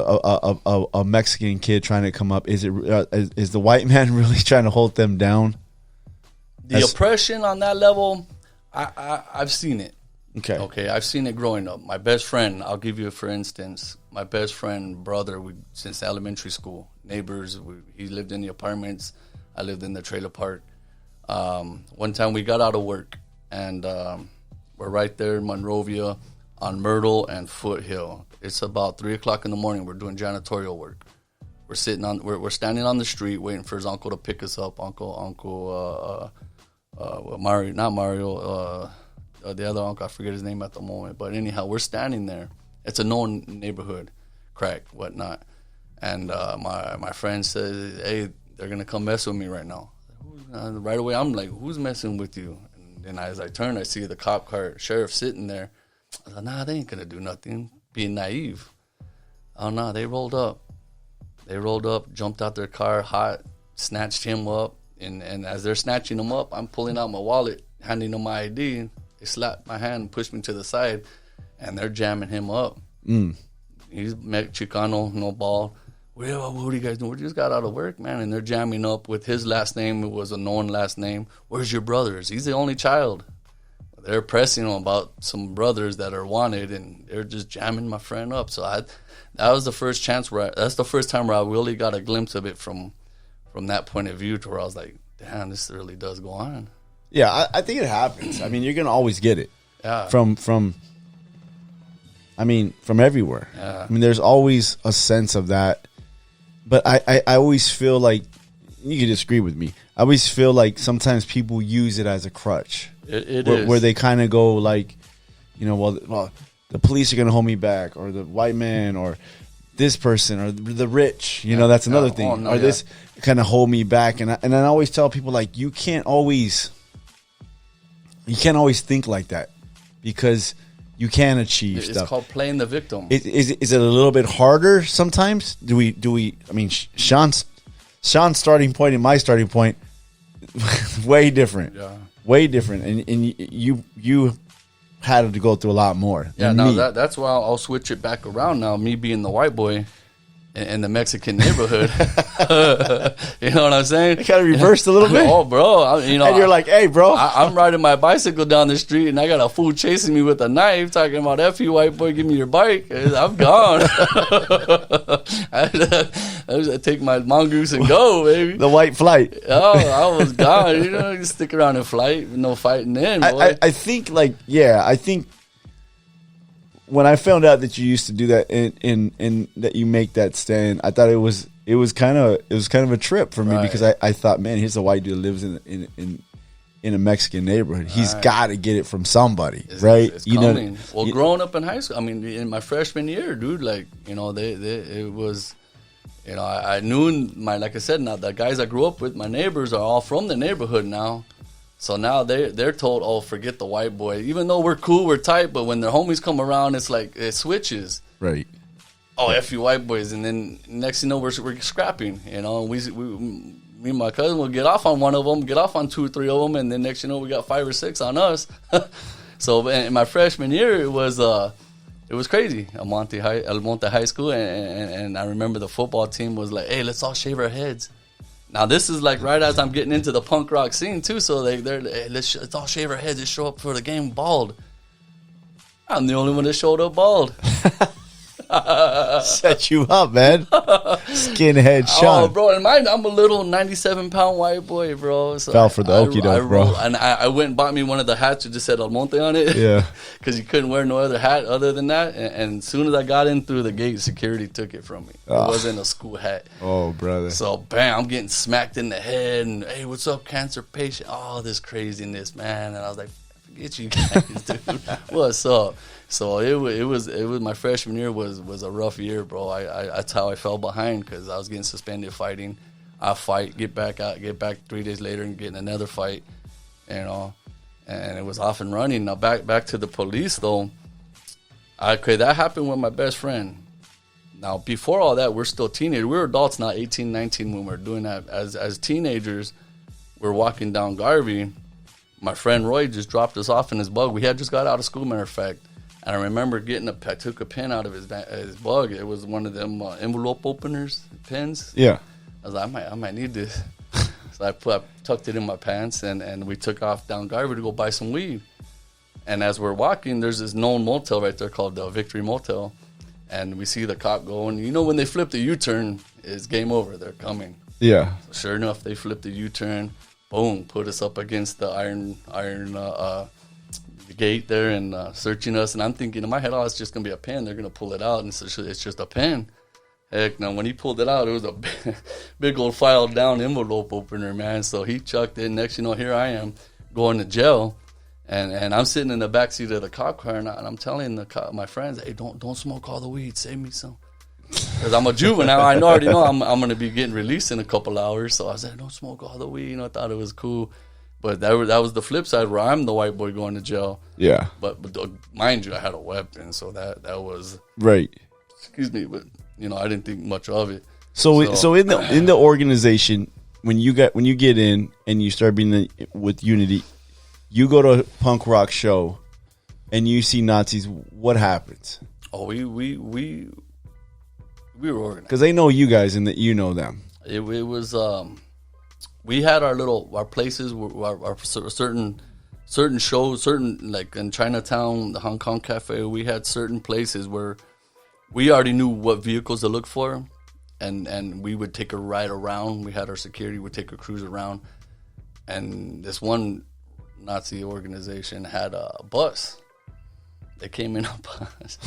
a Mexican kid trying to come up, is the white man really trying to hold them down? The oppression on that level, I've seen it. Okay, I've seen it growing up. My best friend, I'll give you for instance, my best friend, brother, since elementary school, neighbors. He lived in the apartments. I lived in the trailer park. One time we got out of work and we're right there in Monrovia on Myrtle and Foothill. It's about 3:00 in the morning. We're doing janitorial work. We're standing on the street waiting for his uncle to pick us up. Uncle Mario, not Mario. The other uncle, I forget his name at the moment. But anyhow, we're standing there. It's a known neighborhood, crack, whatnot. And my friend says, "Hey, they're gonna come mess with me right now." Right away, I'm like, "Who's messing with you?" And then as I turn, I see the cop car, sheriff sitting there. I was like, "Nah, they ain't gonna do nothing." Being naive. Oh no, they rolled up. Jumped out their car, hot. snatched him up. And as they're snatching him up, I'm pulling out my wallet, handing them my ID. They slapped my hand and pushed me to the side, and they're jamming him up. He's Chicano, no ball. Well, what do you guys do? We just got out of work, man. And they're jamming up with his last name. It was a known last name. Where's your brothers? He's the only child. They're pressing him about some brothers that are wanted, and they're just jamming my friend up. So that was the first chance that's the first time where I really got a glimpse of it from that point of view, to where I was like, damn, this really does go on. Yeah, I think it happens. I mean, you're gonna always get it. Yeah. From everywhere. Yeah. I mean, there's always a sense of that. But I always feel like, you can disagree with me, I always feel like sometimes people use it as a crutch. It is. Where they kind of go like, well, the police are going to hold me back, or the white man, or this person, or the rich. That's another thing. Oh, no, or this kind of hold me back. And I always tell people, like, you can't always think like that, because you can achieve It's stuff. called playing the victim. Is it a little bit harder sometimes? Do we? I mean, Shaun's starting point and my starting point, way different. Yeah. Way different, and you had to go through a lot more. Yeah, than no, me. that's why I'll switch it back around now. Me being the white boy in the Mexican neighborhood, you know what I'm saying? It kind of reversed a little bit. Oh, bro, and you're like, hey, bro, I'm riding my bicycle down the street, and I got a fool chasing me with a knife, talking about "F you, white boy, give me your bike." I'm gone. I take my mongoose and go, baby. the white flight. Oh, I was gone. You stick around in flight, no fighting in, boy. I think, like, I think when I found out that you used to do that and that you make that stand, I thought it was kind of a trip for me, Right. because I thought, man, here's a white dude that lives in a Mexican neighborhood. He's got to get it from somebody, right? It's coming. Well, growing up in high school, I mean, in my freshman year, dude, like, it was, I knew like I said, now the guys I grew up with, my neighbors are all from the neighborhood now. So now they're told, oh, forget the white boy. Even though we're cool, we're tight, but when their homies come around, it's like it switches. Right. Oh, F you white boys, and then next thing you know, we're scrapping. Me and my cousin will get off on one of them, get off on 2 or 3 of them, and then next thing you know, we got 5 or 6 on us. So in my freshman year, it was crazy. At Monte High School, and I remember the football team was like, hey, let's all shave our heads. Now, this is like right as I'm getting into the punk rock scene, too. So they're hey, let's all shave our heads and show up for the game bald. I'm the only one that showed up bald. Set you up, man. Skinhead Shaun. Oh, bro, and I'm a little 97-pound white boy, bro. So Fell for the okie doke, bro. And I went and bought me one of the hats that just said El Monte on it. Yeah. Because you couldn't wear no other hat other than that. And as soon as I got in through the gate, security took it from me. It wasn't a school hat. Oh, brother. So, bam, I'm getting smacked in the head. And, hey, what's up, cancer patient? Oh, this craziness, man. And I was like, forget you guys, dude. What's up? So it was my freshman year was a rough year, bro. That's how I fell behind, because I was getting suspended fighting. I fight, get back 3 days later and get in another fight, and it was off and running. Now back to the police though. Okay, that happened with my best friend. Now before all that, we're still teenagers. We were adults now, 18, 19 when we were doing that. As teenagers, we're walking down Garvey. My friend Roy just dropped us off in his bug. We had just got out of school, matter of fact. And I remember I took a pen out of his bug. It was one of them envelope openers, pens. Yeah. I was like, I might need this. So I tucked it in my pants, and we took off down Garvey to go buy some weed. And as we're walking, there's this known motel right there called the Victory Motel. And we see the cop going. When they flip the U-turn, it's game over. They're coming. Yeah. So sure enough, they flipped the U-turn. Boom, put us up against the iron gate there and searching us. And I'm thinking in my head, oh, it's just going to be a pen. They're going to pull it out. And it's just a pen. Heck, now when he pulled it out, it was a big old file down envelope opener, man. So he chucked it. Next, here I am going to jail. And I'm sitting in the backseat of the cop car, and I'm telling my friends, hey, don't smoke all the weed. Save me some. Because I'm a juvenile. I already know I'm going to be getting released in a couple hours. So I said, don't smoke all the weed. I thought it was cool. But that was the flip side, where I'm the white boy going to jail. Yeah. But mind you, I had a weapon. So that was... Right. Excuse me. But, I didn't think much of it. So in the organization, when you get in and you start being with Unity, you go to a punk rock show and you see Nazis. What happens? Oh, we were organized Because they know you guys and that you know them. It was we had our places, our certain shows, certain like in Chinatown, the Hong Kong Cafe. We had certain places where we already knew what vehicles to look for, and we would take a ride around. We had our security would take a cruise around, and this one Nazi organization had a bus. They came in a bus.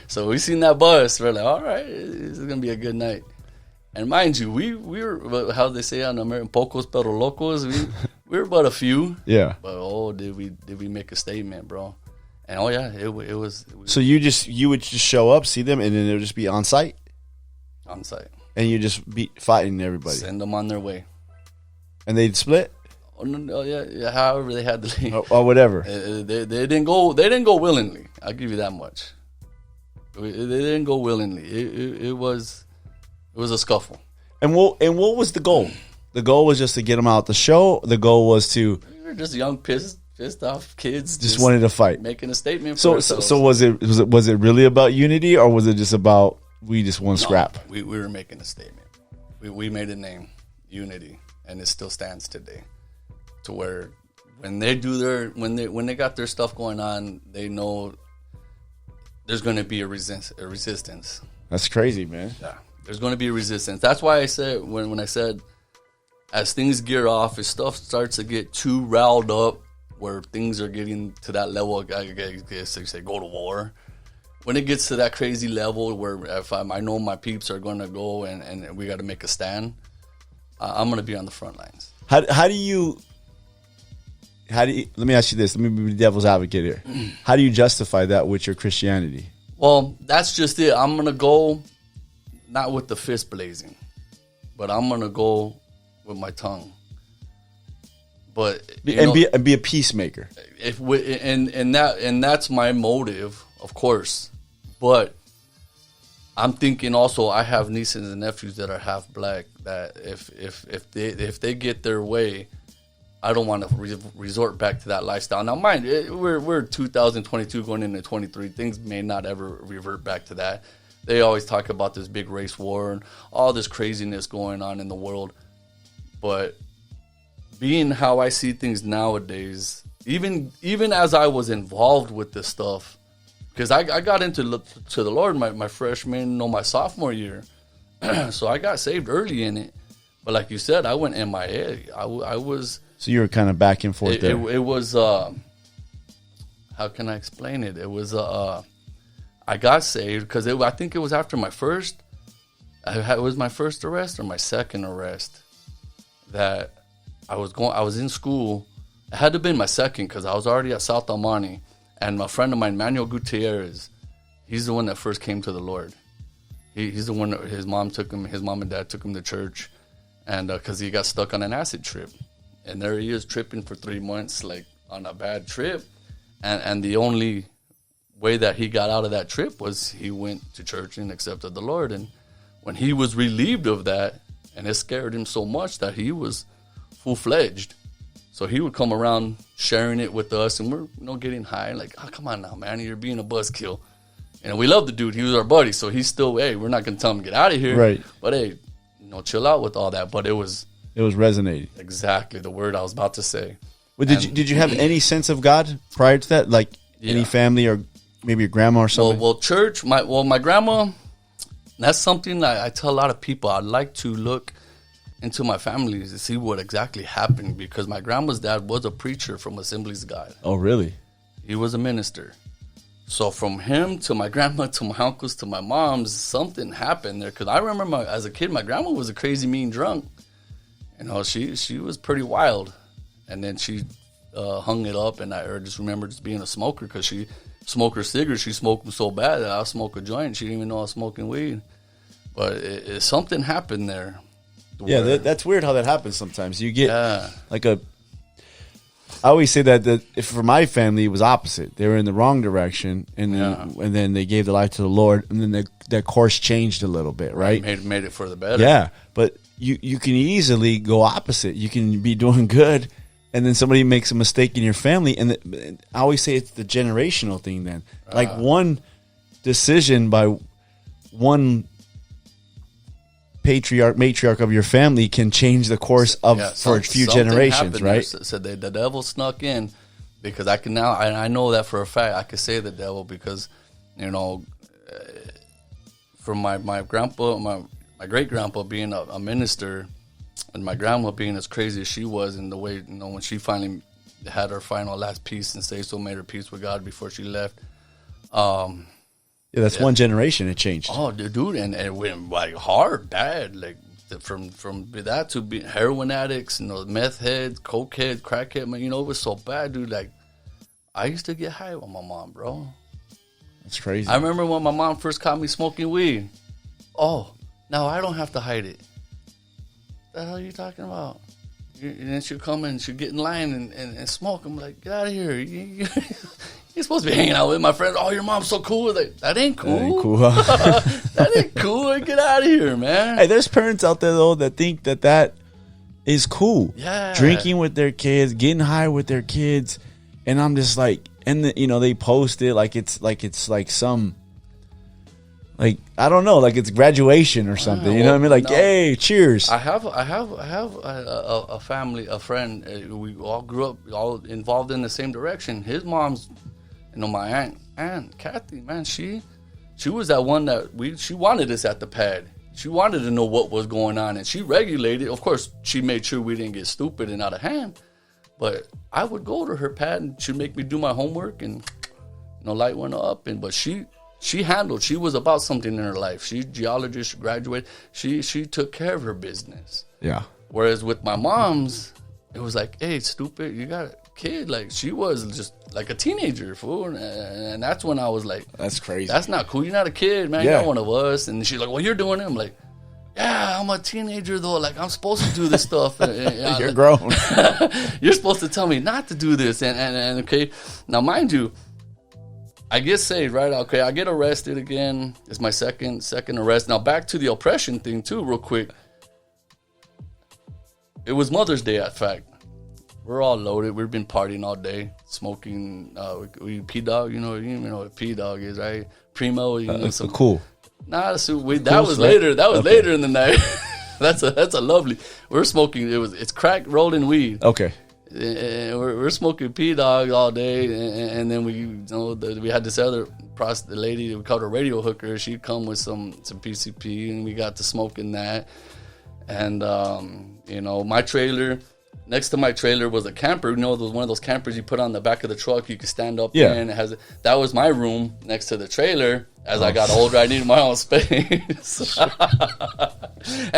So we seen that bus. We're like, all right, this is going to be a good night. And mind you, we were, how they say on American, pocos pero locos. We were but a few. Yeah. But, did we make a statement, bro. And, yeah, it was. So you would just show up, see them, and then it would just be on site? On site. And you just be fighting everybody? Send them on their way. And they'd split? Oh, no, yeah, however they had to leave. Or whatever. They didn't go willingly. I'll give you that much. They didn't go willingly. It was a scuffle. And what was the goal? The goal was just to get them out the show. The goal was to. We were just young, pissed off kids. Just wanted to fight, making a statement. For ourselves. So was it really about unity, or was it just about we just want scrap? We were making a statement. We made a name, Unity, and it still stands today. To where when they do when they got their stuff going on, they know there's going to be a resistance. That's crazy, man. Yeah, there's going to be a resistance. That's why I said when I said as things gear off, if stuff starts to get too riled up, where things are getting to that level, I guess they say go to war. When it gets to that crazy level where if I know my peeps are going to go and we got to make a stand, I'm going to be on the front lines. How do you? Let me ask you this. Let me be the devil's advocate here. How do you justify that with your Christianity? Well, that's just it. I'm going to go not with the fist blazing, but I'm going to go with my tongue. But be a peacemaker. And that's my motive, of course. But I'm thinking also I have nieces and nephews that are half black that if they get their way, I don't want to resort back to that lifestyle. Now, mind we're 2022 going into 23. Things may not ever revert back to that. They always talk about this big race war and all this craziness going on in the world. But being how I see things nowadays, even as I was involved with this stuff, because I got into the Lord my freshman, my sophomore year. So I got saved early in it. But like you said, I went MIA. I was... So you were kind of back and forth there. It was, how can I explain it? It was, I got saved because I think it was after my first, it was my first arrest or my second arrest that I was in school. It had to have been my second because I was already at South Almani. And my friend of mine, Manuel Gutierrez, he's the one that first came to the Lord. He's the one that his mom and dad took him to church. And because he got stuck on an acid trip. And there he is tripping for 3 months, like on a bad trip. And the only way that he got out of that trip was he went to church and accepted the Lord. And when he was relieved of that, and it scared him so much that he was full-fledged. So he would come around sharing it with us, and we're getting high. Like, oh, come on now, man, you're being a buzzkill. And we love the dude. He was our buddy. So he's still, hey, we're not going to tell him to get out of here. Right. But, hey, chill out with all that. But it was resonating. Exactly the word I was about to say. Well, did you have any sense of God prior to that? Like any family or maybe your grandma or something? Well, church. My grandma. That's something I tell a lot of people. I'd like to look into my family to see what exactly happened because my grandma's dad was a preacher from Assemblies of God. Oh, really? He was a minister. So from him to my grandma to my uncles to my mom's, something happened there. Because I remember as a kid, my grandma was a crazy mean drunk. She was pretty wild. And then she hung it up, and I just remember just being a smoker because she smoked her cigarettes. She smoked them so bad that I'll smoke a joint. She didn't even know I was smoking weed. But something happened there. Yeah, that's weird how that happens sometimes. You get like I always say that for my family, it was opposite. They were in the wrong direction, and then they gave their life to the Lord, and then that course changed a little bit, right? Made it for the better. Yeah, but you can easily go opposite. You can be doing good, and then somebody makes a mistake in your family, and I always say it's the generational thing. Then, like one decision by one matriarch of your family can change the course of for a few generations, right? So the devil snuck in, because I can now, I know that for a fact. I could say the devil because, you know, from my grandpa, my great grandpa being a minister, and my grandma being as crazy as she was, in the way, you know, when she finally had her last peace and made her peace with God before she left. Yeah, that's one generation. It changed. Oh, dude, and it went like hard, bad. Like from that to being heroin addicts, you know, meth heads, coke heads, crack head. Man, you know, it was so bad, dude. Like I used to get high with my mom, bro. That's crazy. I remember when my mom first caught me smoking weed. Oh, now I don't have to hide it. What the hell are you talking about? And then she'll come and she'll get in line and smoke. I'm like, get out of here. You're supposed to be hanging out with my friends. Oh, your mom's so cool. Like, that ain't cool. That ain't cool. That ain't cool. Get out of here, man. Hey, there's parents out there, though, that think that is cool. Yeah. Drinking with their kids, getting high with their kids. And I'm just like, and you know, they post it like it's some, like, I don't know, like it's graduation or something. You know what I mean? Like, no. Hey, cheers. I have a family, a friend. We all grew up, all involved in the same direction. His mom's, you know, my aunt Kathy, man, she was that one that she wanted us at the pad. She wanted to know what was going on, and she regulated. Of course, she made sure we didn't get stupid and out of hand. But I would go to her pad, and she'd make me do my homework, and you know, light went up. But she handled. She was about something in her life. She geologist, she graduated. She took care of her business. Yeah. Whereas with my mom's, it was like, hey, stupid, you got a kid. Like, she was just like a teenager, fool. And that's when I was like, that's crazy. That's not cool. You're not a kid, man. Yeah. You're not one of us. And she's like, well, you're doing it. I'm like, yeah, I'm a teenager, though. Like, I'm supposed to do this stuff. You're grown. You're supposed to tell me not to do this. And okay, now, mind you, I get saved, right? Okay, I get arrested again. It's my second arrest. Now, back to the oppression thing, too, real quick. It was Mother's Day, in fact. We're all loaded. We've been partying all day, smoking. We P-Dog, you know what a P-Dog is, right? Primo. You know, some cool. Nah, that was later. That was later in the night. That's a lovely. We're smoking. It's crack rolled in weed. Okay. We're smoking P-Dog all day, and then we had this other the lady we called her radio hooker. She'd come with some PCP, and we got to smoking that. And you know, my trailer, next to my trailer was a camper. You know, one of those campers you put on the back of the truck. You could stand up in. And that was my room next to the trailer. As I got older, I needed my own space. And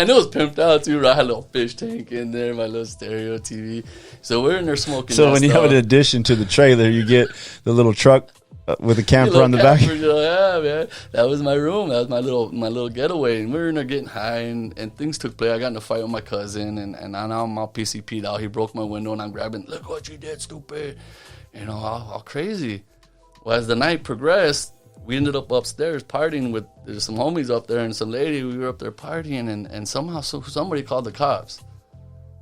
it was pimped out, too. I had a little fish tank in there, my little stereo TV. So we're in there smoking. So when you have an addition to the trailer, you get the little truck with a camper on the back. Yeah, man. That was my room. That was my little getaway. And we were in there getting high, and things took place. I got in a fight with my cousin, and now I'm all PCP'd out. He broke my window, and I'm grabbing, look what you did, stupid. You know, all crazy. Well, as the night progressed, we ended up upstairs partying with there's some homies up there and some lady. We were up there partying, and somehow somebody called the cops.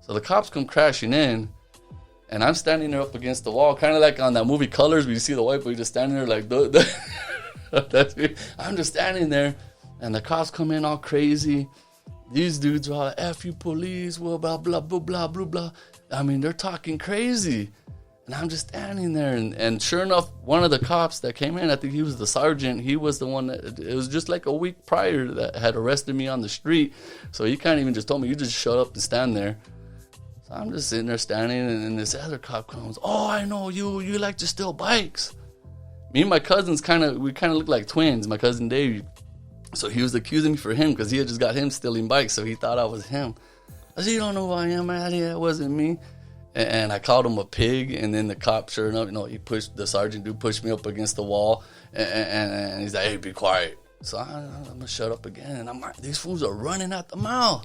So the cops come crashing in, and I'm standing there up against the wall, kind of like on that movie Colors, where you see the white boy just standing there like, that's me. I'm just standing there, and the cops come in all crazy. These dudes are all like, F you police, blah, blah, blah, blah, blah, blah, blah. I mean, they're talking crazy. And I'm just standing there, and sure enough, one of the cops that came in, I think he was the sergeant, he was the one that, it was just like a week prior that had arrested me on the street. So he kind of even just told me, you just shut up and stand there. So I'm just sitting there standing, and this other cop comes, oh, I know you like to steal bikes. Me and my cousins we kind of look like twins, my cousin Dave. So he was accusing me for him because he had just got him stealing bikes, so he thought I was him. I said, you don't know who I am, man. Yeah, it wasn't me. And I called him a pig, and then the cop, sure enough, the sergeant dude pushed me up against the wall, and he's like, hey, be quiet. So I'm going to shut up again, and I'm like, these fools are running out the mouth.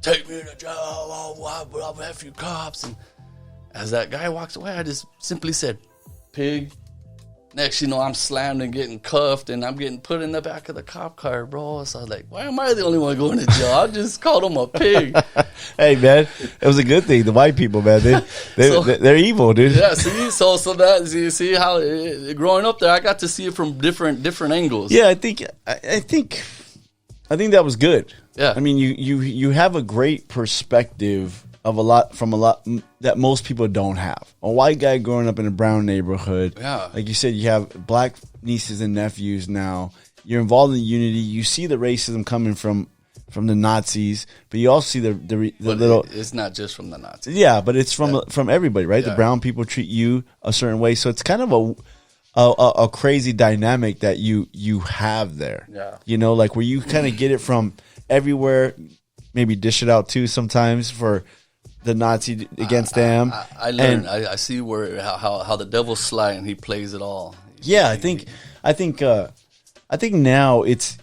Take me to jail, I'll have you cops. And as that guy walks away, I just simply said, pig, Next, you know, I'm slammed and getting cuffed, and I'm getting put in the back of the cop car, bro. So I was like, why am I the only one going to jail? I just called him a pig. Hey, man, it was a good thing. The white people, man, they're evil, dude. Yeah, see, so that you see how growing up there, I got to see it from different angles. Yeah, I think that was good. Yeah, I mean, you have a great perspective of a lot that most people don't have. A white guy growing up in a brown neighborhood. Yeah. Like you said, you have black nieces and nephews now. You're involved in unity. You see the racism coming from the Nazis, but you also see the little. It's not just from the Nazis. Yeah, but it's from everybody, right? Yeah. The brown people treat you a certain way, so it's kind of a crazy dynamic that you have there. Yeah. You know, like where you kind of get it from everywhere. Maybe dish it out too sometimes for the Nazi against them. I learned. I see how the devil's sly and he plays it all. Yeah, I think now it's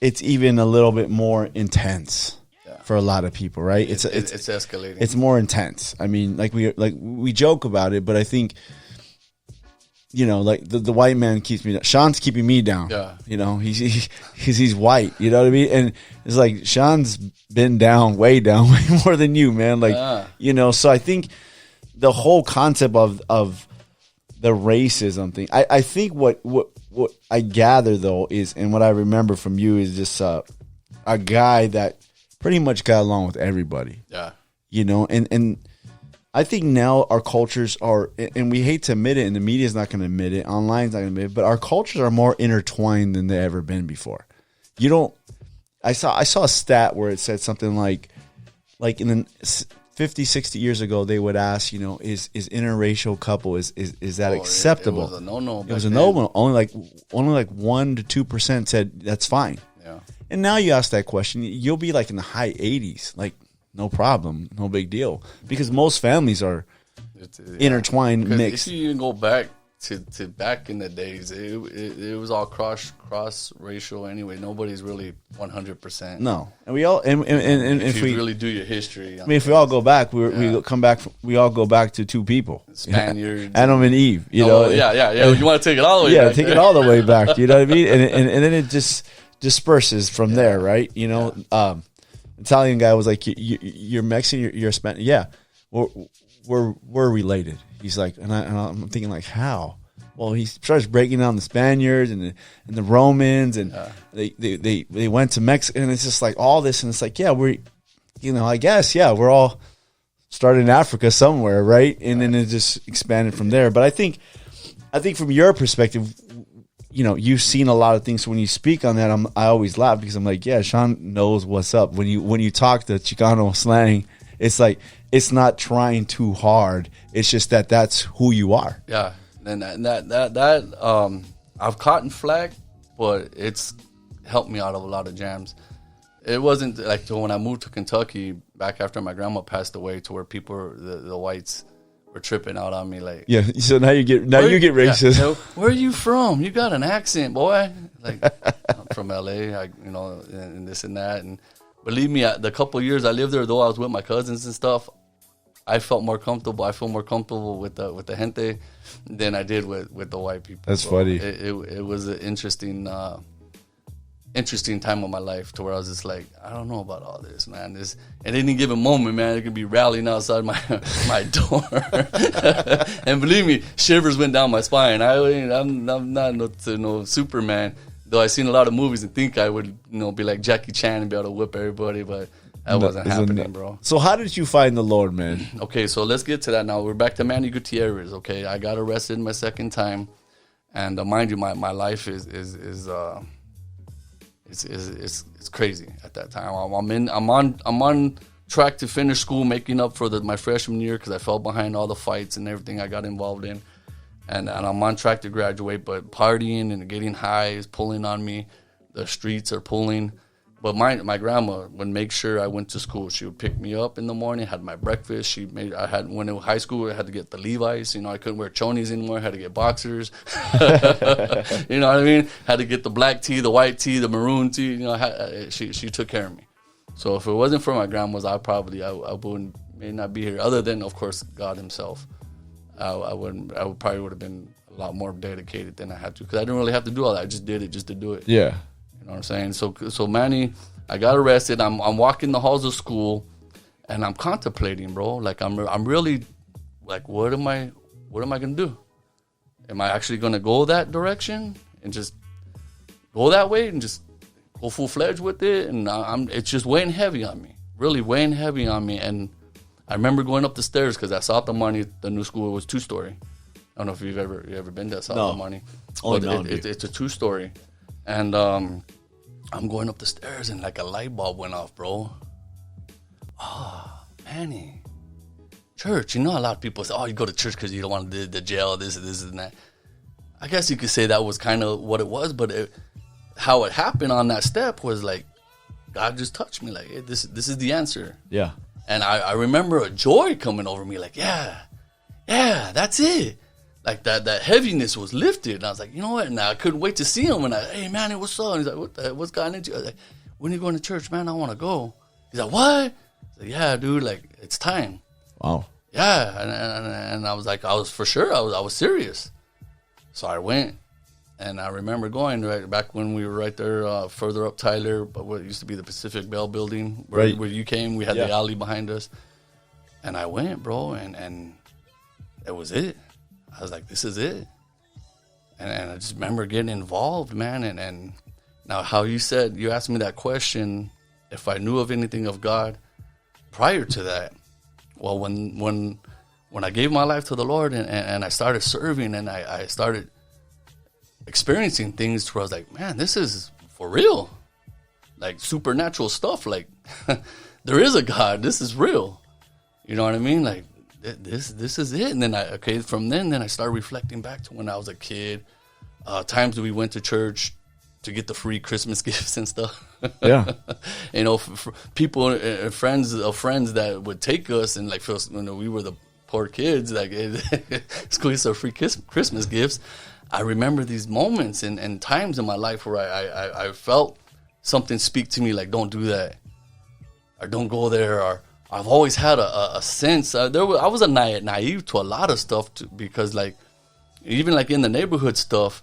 even a little bit more intense for a lot of people, right? It's escalating. It's more intense. I mean, we joke about it, but I think, you know, like the white man keeps me down. Shaun's keeping me down. Yeah. You know, he's white. You know what I mean? And it's like Shaun's been down, way more than you, man. Like, you know, so I think the whole concept of the racism thing. I think what I gather though is, and what I remember from you is just a guy that pretty much got along with everybody. Yeah. You know, and I think now our cultures are, and we hate to admit it, and the media is not going to admit it, online's not going to admit it, but our cultures are more intertwined than they've ever been before. You don't. I saw a stat where it said something like in the 50, 60 years ago, they would ask, you know, is interracial couple is that acceptable? It was a no-no. It was a no-no. Only like 1% to 2% said that's fine. Yeah. And now you ask that question, you'll be like in the high 80s, like no problem, no big deal, because most families are intertwined, mixed. If you even go back to back in the days, it was all cross racial anyway. Nobody's really 100%. No, and we all and if we really do your history, I mean, if we all go back, we all go back to two people, Spaniards, Adam and Eve. You know, yeah. You want to take it all the way? Yeah, back take it all the way back. You know what I mean? And then it just disperses from there, right? You know, Italian guy was like, "You're Mexican, you're Spanish." Yeah, we're related. He's like, and I'm thinking like, how? Well, he starts breaking down the Spaniards and the Romans, and they went to Mexico, and it's just like all this, and it's like, yeah, I guess, we're all started in Africa somewhere, right? And then it just expanded from there. But I think from your perspective, you know, you've seen a lot of things. So when you speak on that, I always laugh because I'm like, yeah, Shaun knows what's up. When you talk the Chicano slang, it's like it's not trying too hard. It's just that's who you are. Yeah, and that I've caught in flack, but it's helped me out of a lot of jams. It wasn't like when I moved to Kentucky back after my grandma passed away, to where people, the whites, were tripping out on me like, yeah. So now you get racist. Yeah, where are you from? You got an accent, boy. Like, I'm from LA, and this and that. And believe me, the couple of years I lived there, though I was with my cousins and stuff, I felt more comfortable. I feel more comfortable with the gente than I did with the white people. That's funny. It was an interesting time of my life, to where I was just like, I don't know about all this, man. At any given moment, man, it could be rallying outside my door. And believe me, shivers went down my spine. I'm not no Superman, though I've seen a lot of movies and think I would, be like Jackie Chan and be able to whip everybody, but that wasn't happening, bro. So how did you find the Lord, man? Okay, so let's get to that now. We're back to Manny Gutierrez, okay? I got arrested my second time, and mind you, my life is it's crazy at that time. I'm on track to finish school, making up for my freshman year, because I fell behind all the fights and everything I got involved in, and I'm on track to graduate. But partying and getting high is pulling on me. The streets are pulling. But my grandma would make sure I went to school. She would pick me up in the morning, had my breakfast. When in high school, I had to get the Levi's. I couldn't wear chonies anymore. I had to get boxers. You know what I mean? Had to get the black tee, the white tee, the maroon tee. She took care of me. So if it wasn't for my grandma's, I may not be here. Other than, of course, God Himself. I probably would have been a lot more dedicated than I had to, because I didn't really have to do all that. I just did it just to do it. Yeah. You know what I'm saying? So Manny, I got arrested. I'm walking the halls of school, and I'm contemplating, bro. Like I'm really like, what am I gonna do? Am I actually gonna go that direction and just go that way and just go full fledged with it? And it's just weighing heavy on me, really weighing heavy on me. And I remember going up the stairs because at South of Monte, the new school was 2-story. I don't know if you ever been to South of Monte. It's a 2-story, and I'm going up the stairs and like a light bulb went off, bro. Manny, church. You know, a lot of people say, "Oh, you go to church because you don't want to do the jail, this and that." I guess you could say that was kind of what it was, but how it happened on that step was like God just touched me, like, hey, this is the answer. Yeah. And I remember a joy coming over me, like, yeah, that's it. Like that heaviness was lifted. And I was like, you know what? And I couldn't wait to see him. And hey, man, what's up? And he's like, what's gotten into you? I was like, when are you going to church, man? I want to go. He's like, what? I was like, yeah, dude, like, it's time. Wow. Yeah. And I was like, I was for sure. I was serious. So I went. And I remember going right back when we were right there further up Tyler, but what used to be the Pacific Bell building where you came. We had the alley behind us. And I went, bro, and it was it. I was like, this is it. And I just remember getting involved, man. And now how you asked me that question, if I knew of anything of God prior to that. Well, when I gave my life to the Lord and I started serving and I started experiencing things where I was like, man, this is for real. Like supernatural stuff. Like there is a God. This is real. You know what I mean? Like this is it. And then from then I started reflecting back to when I was a kid. Times we went to church to get the free Christmas gifts and stuff. Yeah. You know, people, friends that would take us and like feel, we were the poor kids, like squeeze some free Christmas gifts. I remember these moments and times in my life where I felt something speak to me like, don't do that, or don't go there, or I've always had a sense. I was naive to a lot of stuff because like even like in the neighborhood stuff,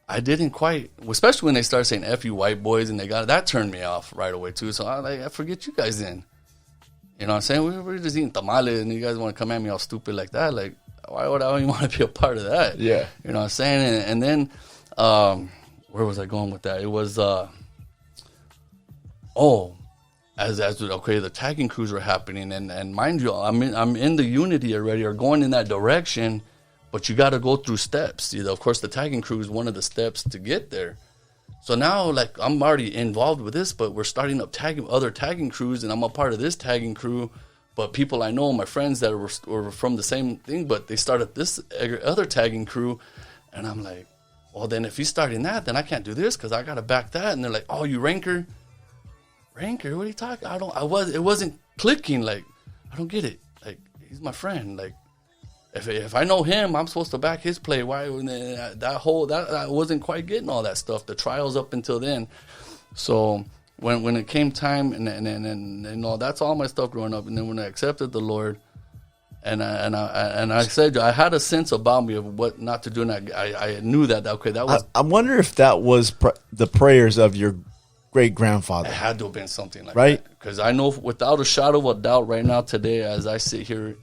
I didn't quite, especially when they started saying "F you white boys" and that turned me off right away too. So I forget you guys then. You know what I'm saying? We're just eating tamales and you guys want to come at me all stupid like that. Like, why would I even want to be a part of that? Yeah. You know what I'm saying? And then, where was I going with that? It was, the tagging crews were happening. And mind you, I'm in the unity already or going in that direction, but you got to go through steps. You know, of course, the tagging crew is one of the steps to get there. So now, like, I'm already involved with this, but we're starting up other tagging crews, and I'm a part of this tagging crew. But people I know, my friends that were from the same thing, but they started this other tagging crew. And I'm like, well, then if he's starting that, then I can't do this because I got to back that. And they're like, oh, you ranker? Ranker? What are you talking? It wasn't clicking. Like, I don't get it. Like, he's my friend. Like, if I know him, I'm supposed to back his play. Why I wasn't quite getting all that stuff, the trials up until then. So when it came time and all, that's all my stuff growing up. And then when I accepted the Lord, and I said I had a sense about me of what not to do, and I knew that was. I wonder if that was the prayers of your great grandfather. It had to have been something like right? that, because I know without a shadow of a doubt right now today, as I sit here,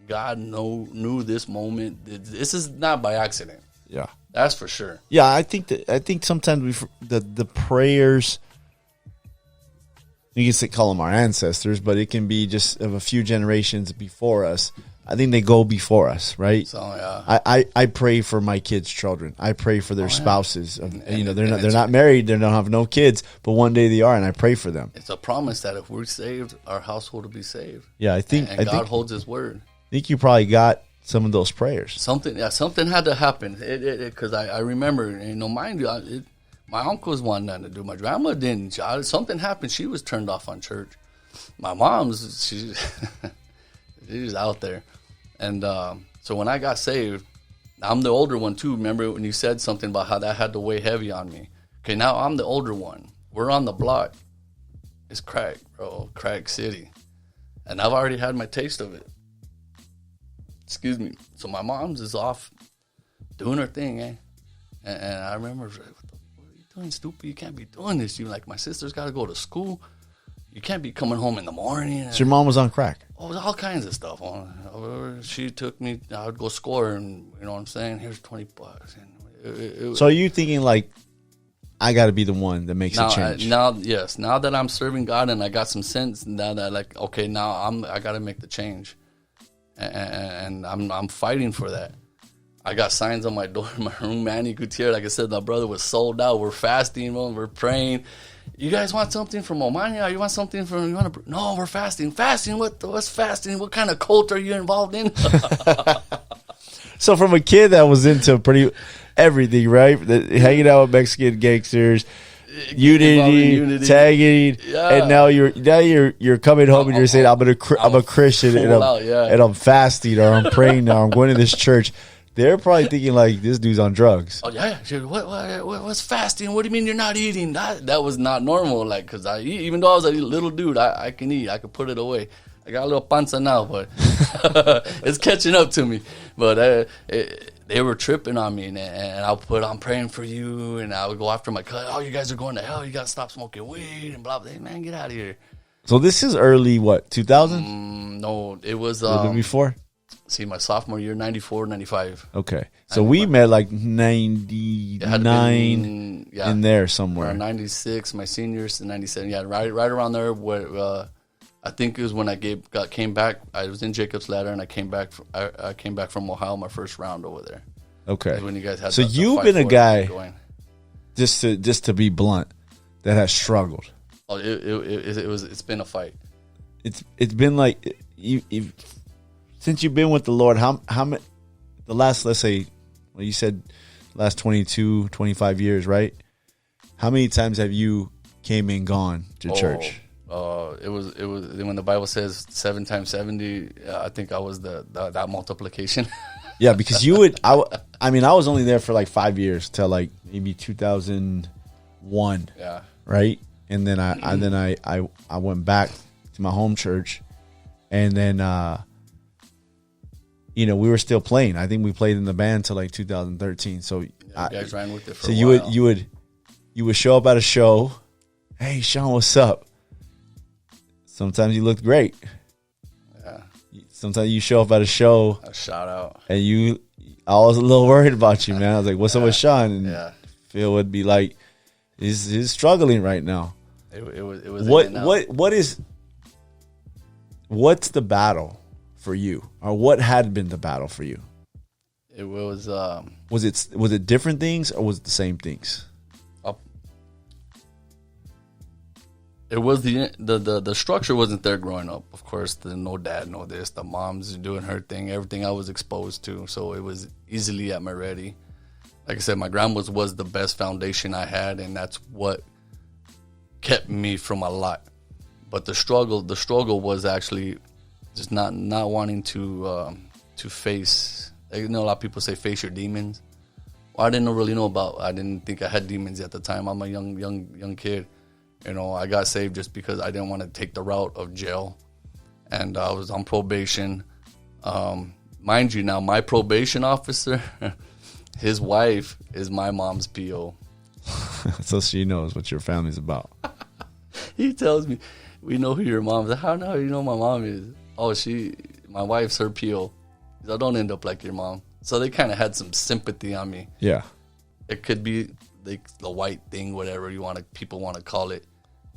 God knew this moment. This is not by accident. Yeah, that's for sure. Yeah, I think sometimes the prayers, you can call them our ancestors, but it can be just of a few generations before us. I think they go before us, right? So yeah, I pray for my kids' children. I pray for their spouses. They're not married, they don't have no kids, but one day they are, and I pray for them. It's a promise that if we're saved, our household will be saved. Yeah, I think God holds His word. I think you probably got some of those prayers. Something had to happen. Because I remember, mind you, my uncles wanted nothing to do. My grandma didn't. Something happened. She was turned off on church. My mom's, she's out there. And so when I got saved, I'm the older one too. Remember when you said something about how that had to weigh heavy on me? Okay, now I'm the older one. We're on the block. It's crack, bro. Crack city. And I've already had my taste of it. Excuse me. So my mom's is off doing her thing, eh? And I remember, what are you doing, stupid? You can't be doing this. You like, my sister's got to go to school. You can't be coming home in the morning. So your mom was on crack? Oh, all kinds of stuff. She took me, I would go score, and you know what I'm saying? Here's $20. And so are you thinking like, I got to be the one that makes a change? Now that I'm serving God and I got some sense, now that like, okay, now I got to make the change. And I'm fighting for that. I got signs on my door in my room, Manny Gutierrez. Like I said, my brother was sold out. We're fasting, we're praying. You guys want something from Omania? You want something from? No, we're fasting. Fasting? What's fasting? What kind of cult are you involved in? So from a kid that was into pretty everything, right? Hanging out with Mexican gangsters, unity, tagging, and now you're coming home and you're saying I'm a Christian and I'm fasting or I'm praying now. I'm going to this church. They're probably thinking like, this dude's on drugs. Oh yeah, what's fasting? What do you mean you're not eating? That was not normal. Like, cause even though I was a little dude, I can eat. I could put it away. I got a little panza now, but it's catching up to me. But they were tripping on me, and I'm praying for you, and I would go after my cousin. Oh, you guys are going to hell. You got to stop smoking weed and blah blah. Hey, man, get out of here. So this is early, what, 2000? No, it was a little before. See, my sophomore year, 94, 95. Okay. So we met like 99 in there somewhere. 96, my seniors, 97. Yeah, right around there. Where I think it was when I came back. I was in Jacob's Ladder, and I came back from Ohio, my first round over there. Okay. When you guys had so you've been a guy, just to be blunt, that has struggled. Oh, it's been a fight. It's been like you since you've been with the Lord, how many, the last, let's say, well, you said last 22, 25 years, right? How many times have you came and gone to church? It was when the Bible says 7 times 70. I think I was that multiplication. Yeah, because you would. I was only there for like 5 years till like maybe 2001. Yeah. Right, and then I went back to my home church, and then we were still playing. I think we played in the band till like 2013. So you guys ran with it for so a you while. you would show up at a show. Hey, Shaun, what's up? Sometimes you looked great. Yeah. Sometimes you show up at a show. A shout out. And I was a little worried about you, man. I was like, what's up with Shaun? And Phil would be like, he's struggling right now. It was what's the battle for you, or what had been the battle for you? It was was it different things, or was it the same things? It was the structure wasn't there growing up. Of course, no dad, no this. The mom's doing her thing. Everything I was exposed to, so it was easily at my ready. Like I said, my grandma's was the best foundation I had, and that's what kept me from a lot. But the struggle was actually just not wanting to face. A lot of people say face your demons. Well, I didn't really know I didn't think I had demons at the time. I'm a young kid. I got saved just because I didn't want to take the route of jail, and I was on probation. Mind you, now my probation officer, his wife is my mom's PO. So she knows what your family's about. He tells me, "We know who your mom is." How now you know my mom is? Oh, my wife's her PO. I don't end up like your mom. So they kind of had some sympathy on me. Yeah, it could be the white thing, whatever people want to call it.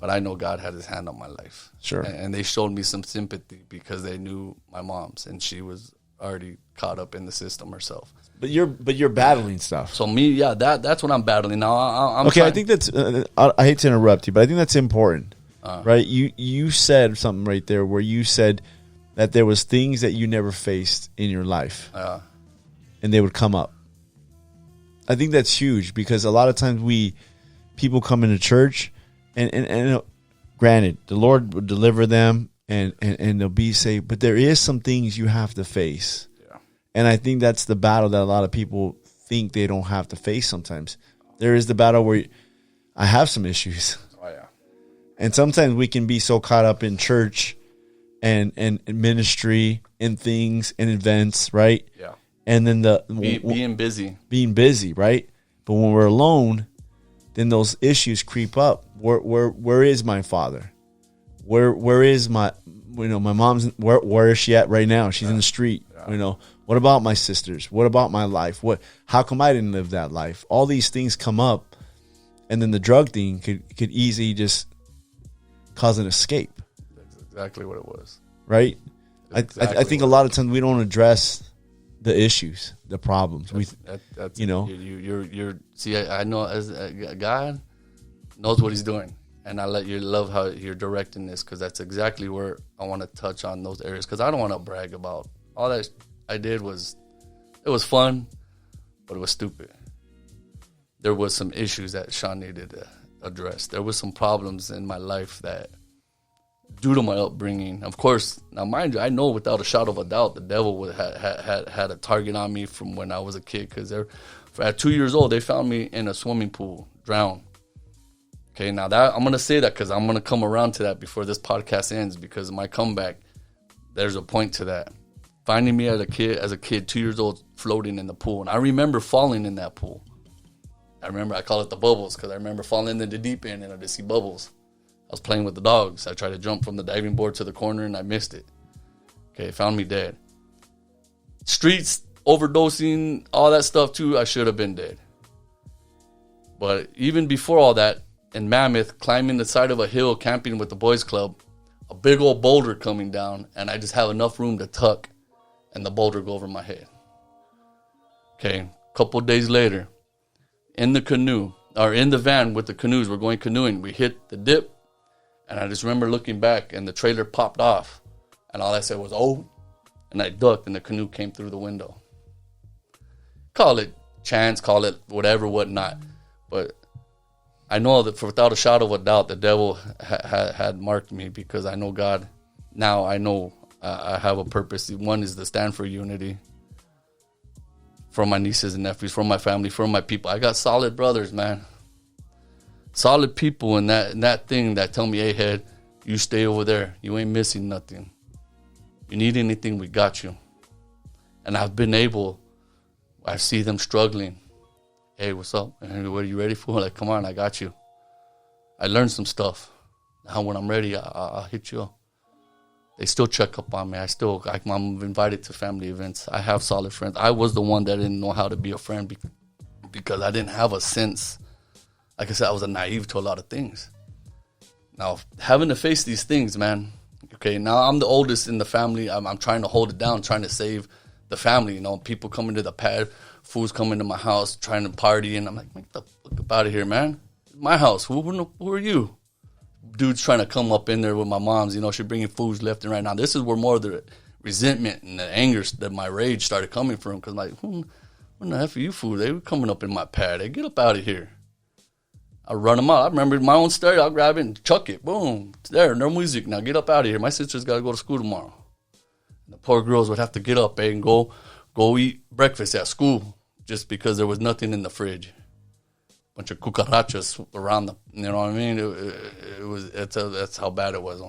But I know God had his hand on my life. Sure. And they showed me some sympathy because they knew my mom's, and she was already caught up in the system herself. But you're battling stuff. So me, that's what I'm battling now. I'm okay. I think that's. I hate to interrupt you, but I think that's important, right? You said something right there where you said that there was things that you never faced in your life, and they would come up. I think that's huge because a lot of times people come into church, and granted, the Lord will deliver them and they'll be saved, but there is some things you have to face. Yeah. And I think that's the battle that a lot of people think they don't have to face sometimes. There is the battle where I have some issues. Oh, yeah. And sometimes we can be so caught up in church and ministry and things and events, right? Yeah. And then being busy, right? But when we're alone, then those issues creep up. Where is my father? Where is my my mom's? Where is she at right now? She's in the street. Yeah. What about my sisters? What about my life? How come I didn't live that life? All these things come up, and then the drug thing could easily just cause an escape. That's exactly what it was. Right? Exactly I think a lot of times we don't address the issues, the problems. I know as God knows what He's doing, and I love how you're directing this, because that's exactly where I want to touch on those areas, because I don't want to brag about all that I did. It was fun, but it was stupid. There was some issues that Shaun needed to address. There was some problems in my life that, due to my upbringing, of course, now mind you, I know without a shadow of a doubt the devil had a target on me from when I was a kid, because at 2 years old, they found me in a swimming pool, drowned. Okay, now that I'm going to say that because I'm going to come around to that before this podcast ends, because of my comeback, there's a point to that. Finding me as a kid, 2 years old, floating in the pool. And I remember falling in that pool. I call it the bubbles, because I remember falling into the deep end and I just see bubbles. I was playing with the dogs. I tried to jump from the diving board to the corner and I missed it. Okay, found me dead. Streets, overdosing, all that stuff too, I should have been dead. But even before all that, in Mammoth, climbing the side of a hill, camping with the boys club, a big old boulder coming down, and I just have enough room to tuck, and the boulder go over my head. Okay, a couple days later, in the canoe, or in the van with the canoes, we're going canoeing. We hit the dip, and I just remember looking back, and the trailer popped off, and all I said was, "Oh," and I ducked, and the canoe came through the window. Call it chance, call it whatever, whatnot, but I know that without a shadow of a doubt, the devil had marked me, because I know God. Now I know I have a purpose. One is to stand for unity, for my nieces and nephews, for my family, for my people. I got solid brothers, man. Solid people in that thing that tell me, "Hey, Head, you stay over there. You ain't missing nothing. You need anything, we got you." And I see them struggling. "Hey, what's up? What are you ready for?" Like, "Come on, I got you." I learned some stuff. Now when I'm ready, I'll hit you up. They still check up on me. I'm invited to family events. I have solid friends. I was the one that didn't know how to be a friend because I didn't have a sense. Like I said, I was naive to a lot of things. Now, having to face these things, man. Okay, now I'm the oldest in the family. I'm trying to hold it down, trying to save the family. People coming to the pad, fools coming to my house, trying to party, and I'm like, "Make the fuck up out of here, man. My house. Who are you?" Dudes trying to come up in there with my mom's. She's bringing foods left and right. Now, this is where more of the resentment and the anger, that my rage started coming from. Because, like, "What the heck are you fools? They were coming up in my pad. Hey, get up out of here." I run them out. I remember my own stereo. I'll grab it and chuck it. Boom. It's there. No music. Now get up out of here. My sister's got to go to school tomorrow. And the poor girls would have to get up and go eat breakfast at school, just because there was nothing in the fridge. Bunch of cucarachas around them. You know what I mean? That's how bad it was.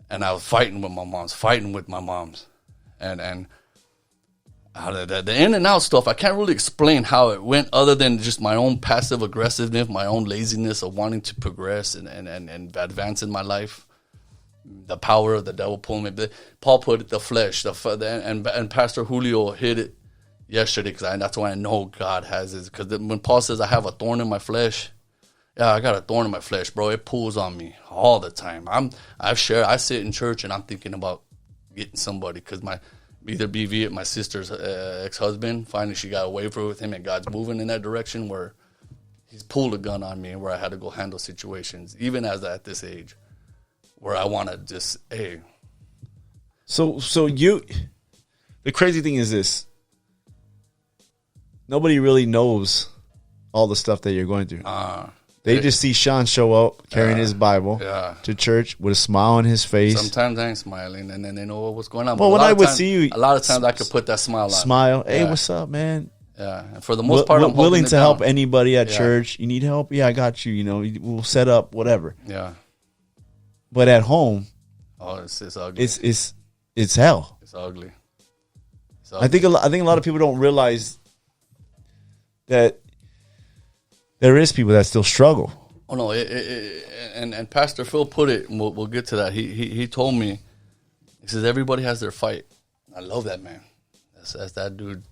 And I was fighting with my moms. And the in and out stuff, I can't really explain how it went, other than just my own passive aggressiveness, my own laziness of wanting to progress and advance in my life. The power of the devil pulling me. Paul put it, the flesh, and Pastor Julio hit it yesterday, because that's why I know God has it. Because when Paul says I have a thorn in my flesh, yeah, I got a thorn in my flesh, bro. It pulls on me all the time. I sit in church and I'm thinking about getting somebody, because my sister's ex-husband, finally she got away from with him, and God's moving in that direction where he's pulled a gun on me, and where I had to go handle situations, even at this age, where I want to just, hey. So the crazy thing is this. Nobody really knows all the stuff that you're going through. They just see Shaun show up carrying his Bible to church with a smile on his face. Sometimes I ain't smiling, and then they know what's going on. Well, when I would see you, a lot of times I could put that smile on. Smile. Hey, what's up, man? Yeah. And for the most part, I'm willing to help anybody at church. You need help? Yeah, I got you. We'll set up whatever. Yeah. But at home, it's ugly. It's hell. It's ugly. I think a lot of people don't realize that there is people that still struggle. Oh no, and Pastor Phil put it. And we'll get to that. He told me. He says everybody has their fight. I love that man. That's that dude.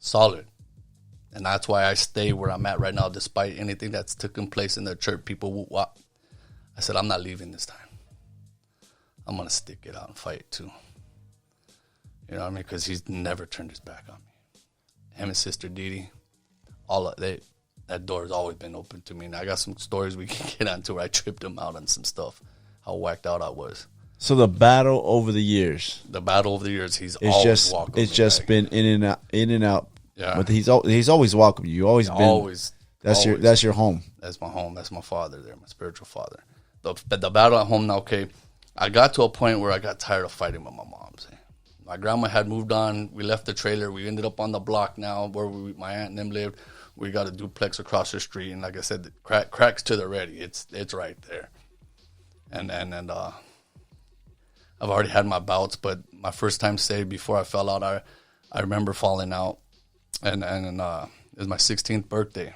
Solid, and that's why I stay where I'm at right now, despite anything that's taken place in the church. People, I said I'm not leaving this time. I'm gonna stick it out and fight too. You know what I mean? Because he's never turned his back on me. Him and Sister Dee, that door has always been open to me. And I got some stories we can get onto where I tripped him out on some stuff, how whacked out I was. So the battle over the years, he's always welcomed. It's just been in and out. Yeah, but he's always welcomed you. Always been. That's your home. That's my home. That's my father there, my spiritual father. The battle at home now. Okay, I got to a point where I got tired of fighting with my mom. My grandma had moved on. We left the trailer. We ended up on the block now where my aunt and them lived. We got a duplex across the street, and like I said, the cracks to the ready. It's right there. And I've already had my bouts, but my first time saved before I fell out, I remember falling out, and it was my 16th birthday.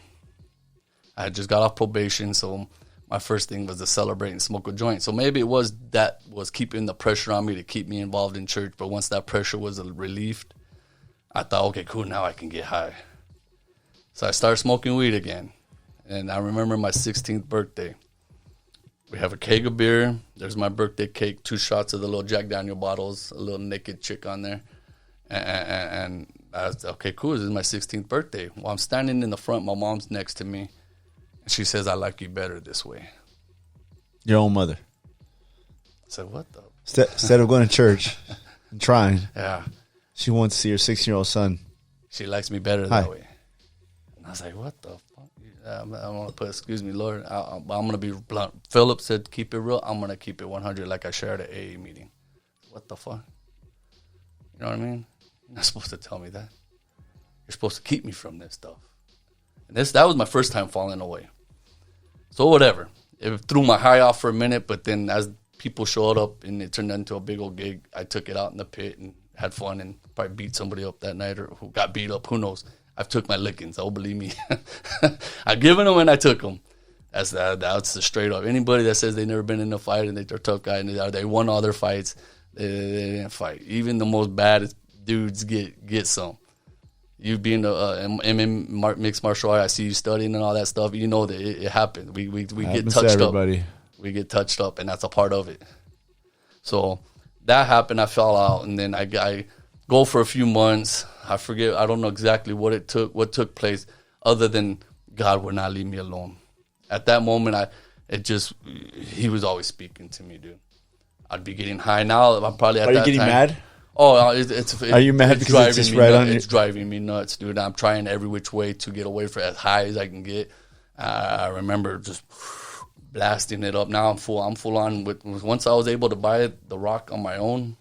I had just got off probation, so my first thing was to celebrate and smoke a joint. So maybe it was keeping the pressure on me to keep me involved in church. But once that pressure was relieved, I thought, okay, cool, now I can get high. So I started smoking weed again. And I remember my 16th birthday. We have a keg of beer. There's my birthday cake, 2 shots of the little Jack Daniel bottles, a little naked chick on there. And I was, okay, cool, this is my 16th birthday. Well, I'm standing in the front. My mom's next to me. She says, I like you better this way. Your own mother. I said, what the? Instead of going to church and trying. Yeah. She wants to see her 16-year-old son. She likes me better that way. And I was like, what the fuck? I'm going to put, excuse me, Lord. I'm going to be blunt. Philip said, keep it real. I'm going to keep it 100 like I shared at AA meeting. What the fuck? You know what I mean? You're not supposed to tell me that. You're supposed to keep me from this stuff. And that was my first time falling away. So whatever. It threw my high off for a minute, but then as people showed up and it turned into a big old gig, I took it out in the pit and had fun and probably beat somebody up that night or who got beat up. Who knows? I've took my lickings. Oh, believe me. I've given them and I took them. That's the straight up. Anybody that says they've never been in a fight and they're a tough guy and they won all their fights, they didn't fight. Even the most baddest dudes get some. You being a mixed martial art, I see you studying and all that stuff. You know that it happens. We get touched up. We get touched up, and that's a part of it. So that happened. I fell out, and then I go for a few months. I forget. I don't know exactly what took place, other than God would not leave me alone. At that moment, He was always speaking to me, dude. I'd be getting high now. I'm probably at that time. Are you getting mad? Oh, are you mad because it's just right on you? It's driving me nuts, dude. I'm trying every which way to get away from as high as I can get. I remember just blasting it up. Now I'm full on with. Once I was able to buy the rock on my own,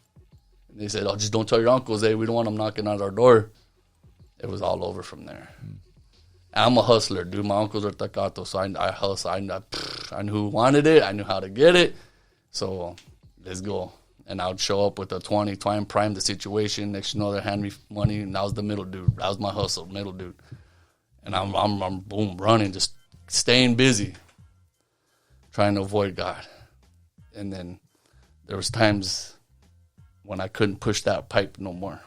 they said, "Oh, just don't tell your uncles. Hey, we don't want them knocking on our door." It was all over from there. I'm a hustler, dude. My uncles are tacatos, so I hustle. I knew who wanted it. I knew how to get it. So let's go. And I would show up with a 20, try and prime the situation. Next, you know, they hand me money, and that was the middle dude. That was my hustle, middle dude. And I'm boom, running, just staying busy, trying to avoid God. And then there was times when I couldn't push that pipe no more.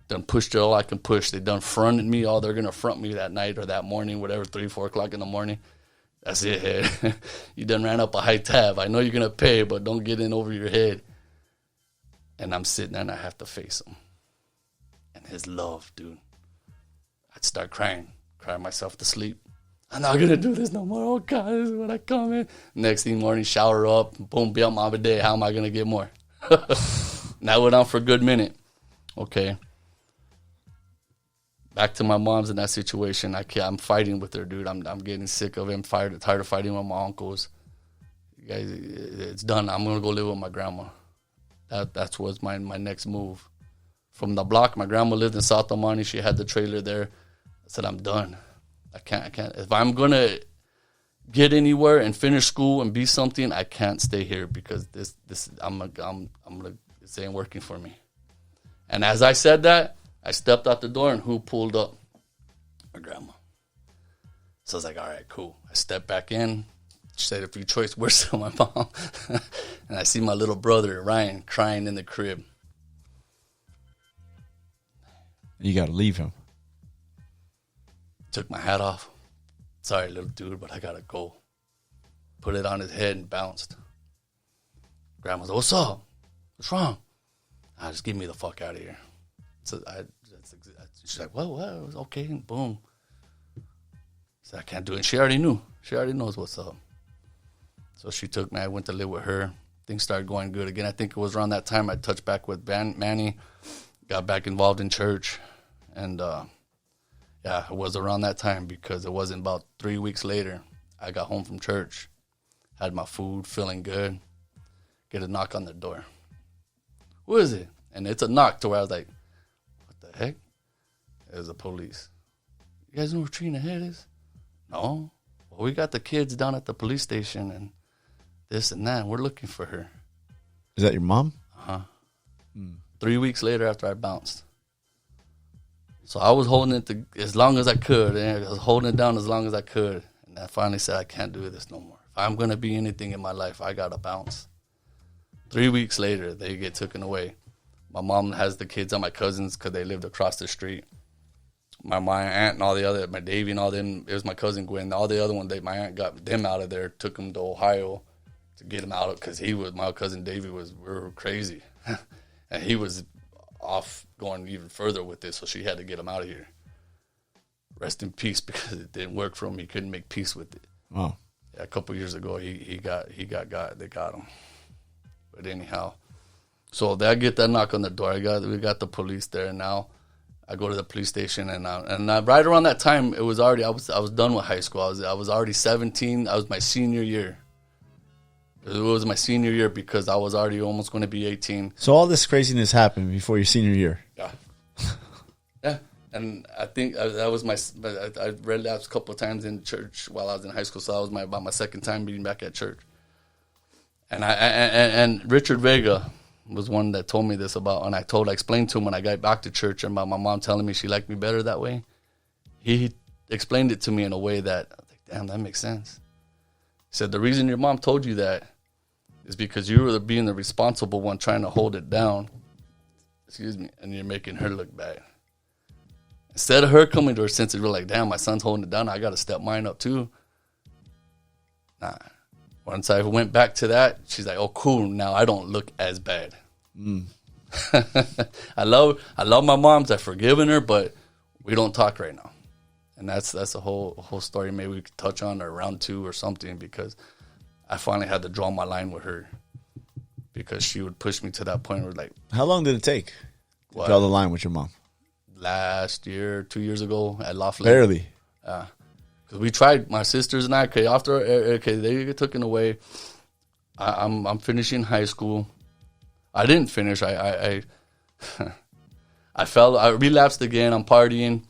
Done pushed it all I can push. They done fronted me. Oh, they're going to front me that night or that morning, whatever, 3, 4 o'clock in the morning. That's it, head. You done ran up a high tab. I know you're going to pay, but don't get in over your head. And I'm sitting there and I have to face him. And his love, dude. I'd start crying myself to sleep. I'm not going to do this no more. Oh, God, this is what I come in. Next thing morning, shower up. Boom, be on my day. How am I going to get more? That went on for a good minute. Okay. Back to my mom's in that situation. I'm fighting with her, dude. I'm getting sick of him. Tired of fighting with my uncles. You guys, it's done. I'm going to go live with my grandma. That was my next move. From the block, my grandma lived in South Amani. She had the trailer there. I said, I'm done. I can't. If I'm going to get anywhere and finish school and be something, I can't stay here because this I'm gonna This ain't working for me. And as I said that, I stepped out the door, and who pulled up? My grandma. So I was like, all right, cool. I stepped back in. She said, if your choice, where's still my mom? And I see my little brother, Ryan, crying in the crib. You got to leave him. Took my hat off. Sorry, little dude, but I got to go. Put it on his head and bounced. Grandma's like, what's up? What's wrong? Just get me the fuck out of here. So she's like, what? Okay, and boom. So I can't do it. She already knew. She already knows what's up. So she took me. I went to live with her. Things started going good again. I think it was around that time I touched back with Manny, got back involved in church. And, it was around that time because it wasn't about 3 weeks later. I got home from church, had my food, feeling good, get a knock on the door. Who is it? And it's a knock to where I was like, what the heck? It was the police. You guys know where Trina Head is? No. Well, we got the kids down at the police station and this and that. And we're looking for her. Is that your mom? Uh-huh. 3 weeks later after I bounced. So I was holding it as long as I could. And I was holding it down as long as I could. And I finally said, I can't do this no more. If I'm going to be anything in my life, I got to bounce. 3 weeks later, they get taken away. My mom has the kids on my cousins because they lived across the street. My aunt and all the other, my Davey and all them, it was my cousin Gwen. All the other ones, my aunt got them out of there, took them to Ohio to get them out because my cousin Davey we were crazy. And he was off going even further with this, so she had to get him out of here. Rest in peace because it didn't work for him. He couldn't make peace with it. Oh. Yeah, a couple years ago, they got him. But anyhow, so I get that knock on the door. We got the police there, and now I go to the police station, and right around that time, it was already I was done with high school. I was already 17. I was my senior year. It was my senior year because I was already almost going to be 18. So all this craziness happened before your senior year. Yeah, yeah. And I think that was I relapsed a couple of times in church while I was in high school, so that was about my second time being back at church. And Richard Vega was one that told me this about, and I explained to him when I got back to church about my mom telling me she liked me better that way. He explained it to me in a way that I was like, damn, that makes sense. He said, the reason your mom told you that is because you were being the responsible one trying to hold it down, and you're making her look bad. Instead of her coming to her senses, we're like, damn, my son's holding it down, I got to step mine up too. Nah. Once I went back to that, she's like, oh, cool, now I don't look as bad. I love my moms. I've forgiven her, but we don't talk right now. And that's a whole story maybe we could touch on or round two or something, because I finally had to draw my line with her because she would push me to that point where, like... How long did it take to draw the line with your mom? Last year, 2 years ago at Laughlin. Barely. Because we tried, my sisters and I, they get taken away. I'm finishing high school. I didn't finish. I relapsed again. I'm partying.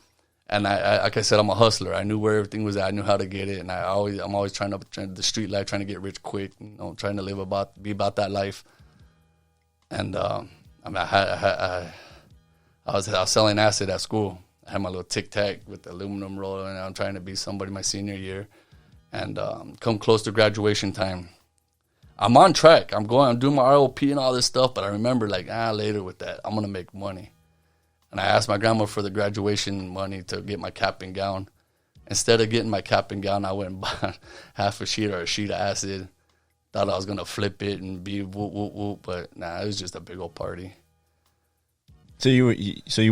And I like I said, I'm a hustler. I knew where everything was at. I knew how to get it. And I'm always trying the street life, trying to get rich quick, trying to be about that life. And I was selling acid at school. I had my little tic-tac with the aluminum roller, and I'm trying to be somebody my senior year. And come close to graduation time, I'm on track. I'm doing my ROP and all this stuff, but I remember later with that, I'm going to make money. And I asked my grandma for the graduation money to get my cap and gown. Instead of getting my cap and gown, I went and bought half a sheet or a sheet of acid. Thought I was going to flip it and be whoop, whoop, whoop, but nah, it was just a big old party. So you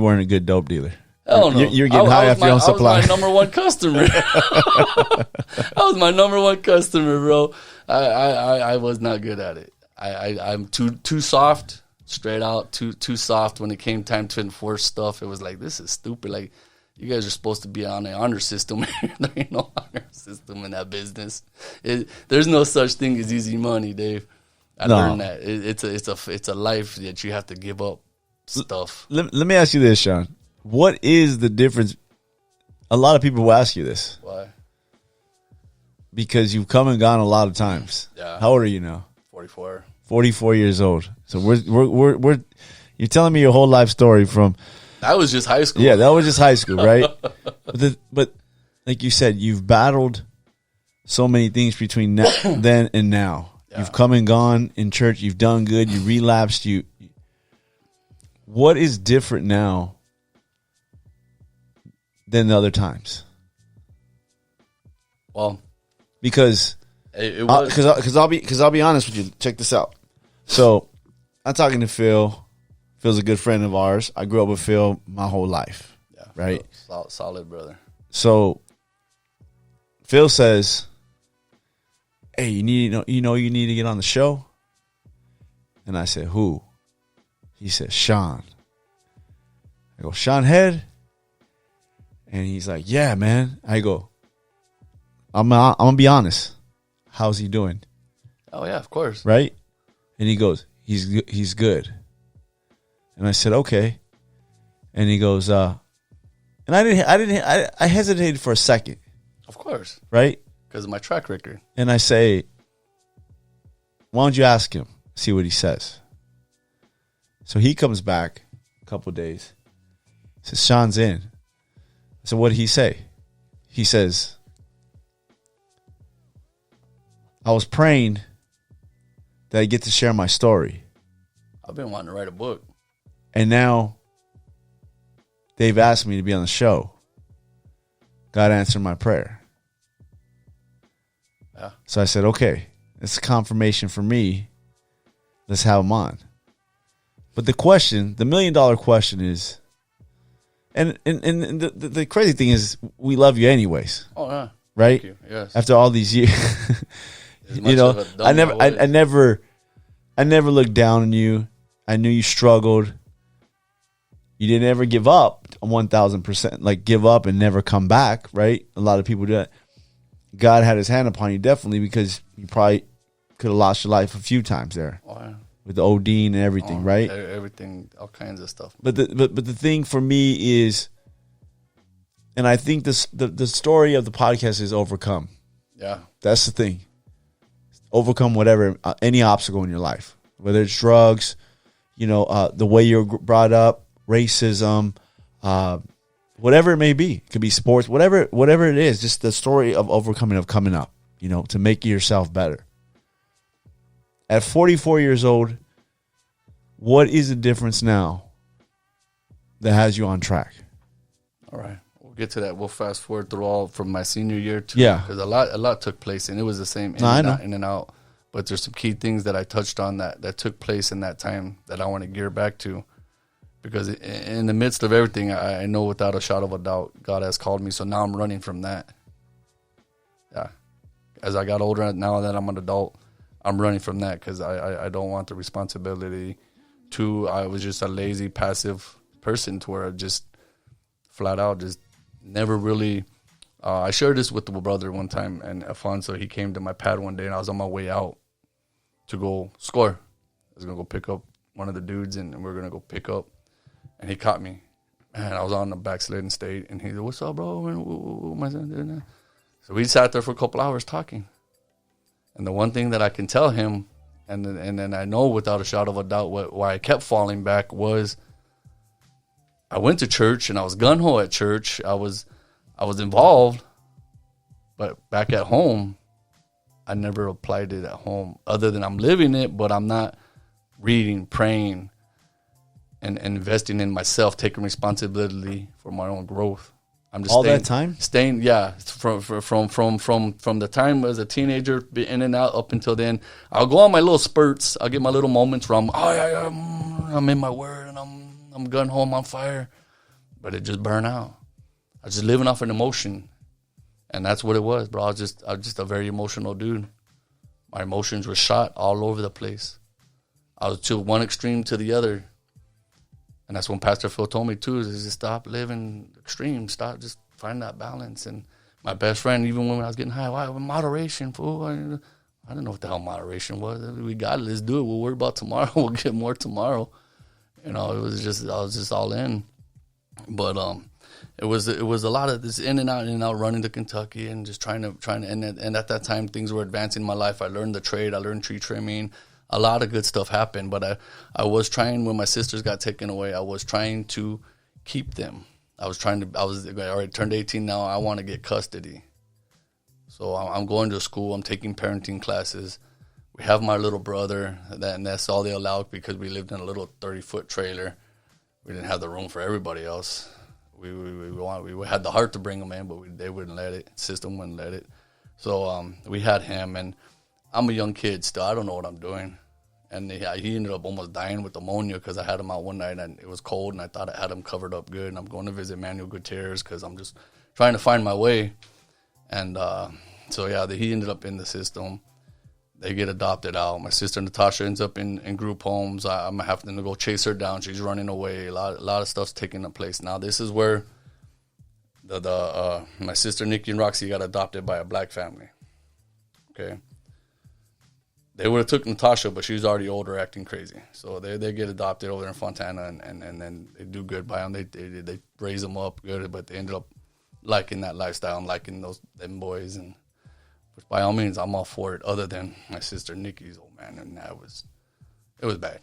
weren't a good dope dealer? Hell no. You're getting high off your own supply. I was my number one customer. I was my number one customer, bro. I was not good at it. I'm too soft. Straight out, too soft. When it came time to enforce stuff, it was like, this is stupid. Like, you guys are supposed to be on an honor system. There ain't no honor system in that business. There's no such thing as easy money, Dave. I learned that. It's a life that you have to give up stuff. Let me ask you this, Shaun. What is the difference? A lot of people will ask you this. Why? Because you've come and gone a lot of times. Yeah. How old are you now? 44. 44 years old. So we're you're telling me your whole life story from. That was just high school. Yeah, that was just high school, right? but like you said, you've battled so many things between then and now. Yeah. You've come and gone in church. You've done good. You relapsed. What is different now than the other times? Well, because I'll be honest with you. Check this out. So I'm talking to Phil. Phil's a good friend of ours. I grew up with Phil my whole life. Yeah, right? Solid brother. So Phil says, "Hey, you need to get on the show." And I said, "Who?" He said, "Shaun." I go, "Shaun Head?" And he's like, "Yeah, man." I go, I'm gonna be honest. How's he doing? Oh yeah, of course. Right? And he goes, he's good. And I said, "Okay." And he goes, and I hesitated for a second. Of course. Right? Because of my track record. And I say, "Why don't you ask him, see what he says?" So he comes back a couple of days. Says, "Shaun's in." I said, "What did he say?" He says, "I was praying that I get to share my story. I've been wanting to write a book. And now they've asked me to be on the show. God answered my prayer." Yeah. So I said, "Okay, it's a confirmation for me. Let's have him on." But the question, the $1 million question is, and the crazy thing is, we love you anyways. Oh yeah. Right? Thank you. Yes. After all these years. You know, I never looked down on you. I knew you struggled. You didn't ever give up 1,000%, like give up and never come back, right? A lot of people do that. God had his hand upon you definitely, because you probably could have lost your life a few times there. Oh, yeah. With the ODing and everything, right? Everything, all kinds of stuff. But the thing for me is, and I think the story of the podcast is overcome. Yeah. That's the thing. Overcome whatever, any obstacle in your life, whether it's drugs, the way you're brought up, racism, whatever it may be. It could be sports, whatever it is, just the story of overcoming, of coming up, to make yourself better. At 44 years old, what is the difference now that has you on track? All right. We'll get to that. We'll fast forward through all from my senior year to, because a lot took place, and it was the same in and out. But there's some key things that I touched on that took place in that time that I want to gear back to, because in the midst of everything, I know without a shadow of a doubt God has called me. So now I'm running from that. Yeah. As I got older, now that I'm an adult, I'm running from that, because I don't want the responsibility to. I was just a lazy, passive person to where I just flat out just never really. I shared this with the brother one time, and Alfonso, he came to my pad one day, and I was on my way out to go score. I was going to go pick up one of the dudes, and we are going to go pick up, and he caught me. And I was on the backsliding state, and he said, "What's up, bro? What am I doing now?" So we sat there for a couple hours talking. And the one thing that I can tell him, and then I know without a shadow of a doubt why I kept falling back, was I went to church and I was gung-ho at church. I was involved, but back at home, I never applied it at home, other than I'm living it, but I'm not reading, praying, and investing in myself, taking responsibility for my own growth. I'm just that time staying. Yeah, from the time as a teenager, be in and out up until then. I'll go on my little spurts. I'll get my little moments where I'm in my word and I'm gun home on fire, but it just burned out. I was just living off an emotion, and that's what it was, bro. I was just a very emotional dude. My emotions were shot all over the place. I was to one extreme to the other. And that's when Pastor Phil told me, too, is just stop living extreme. Stop, just find that balance. And my best friend, even when I was getting high, why moderation, fool? I didn't know what the hell moderation was. We got it. Let's do it. We'll worry about tomorrow. We'll get more tomorrow. I was just all in. But it was a lot of this in and out, running to Kentucky and just trying to, and at that time, things were advancing in my life. I learned the trade. I learned tree trimming. a lot of good stuff happened. But I was trying, when my sisters got taken away, I was trying to keep them. I already turned 18 now. I want to get custody. So I'm going to school. I'm taking parenting classes. We have my little brother, and that's all they allowed because we lived in a little 30-foot trailer. We didn't have the room for everybody else. We had the heart to bring him in, but they wouldn't let it. System wouldn't let it. So we had him, and I'm a young kid still. I don't know what I'm doing. And he ended up almost dying with pneumonia because I had him out one night, and it was cold, and I thought I had him covered up good. And I'm going to visit Manuel Gutierrez because I'm just trying to find my way. And he ended up in the system. They get adopted out. My sister Natasha ends up in group homes. I'm having to go chase her down. She's running away. A lot of stuff's taking place. Now this is where my sister Nikki and Roxy got adopted by a black family. Okay, they would have took Natasha, but she was already older, acting crazy. So they get adopted over there in Fontana, and then they do good by them. They raise them up good, but they ended up liking that lifestyle and liking them boys. And which by all means, I'm all for it. Other than my sister Nikki's old man, and it was bad.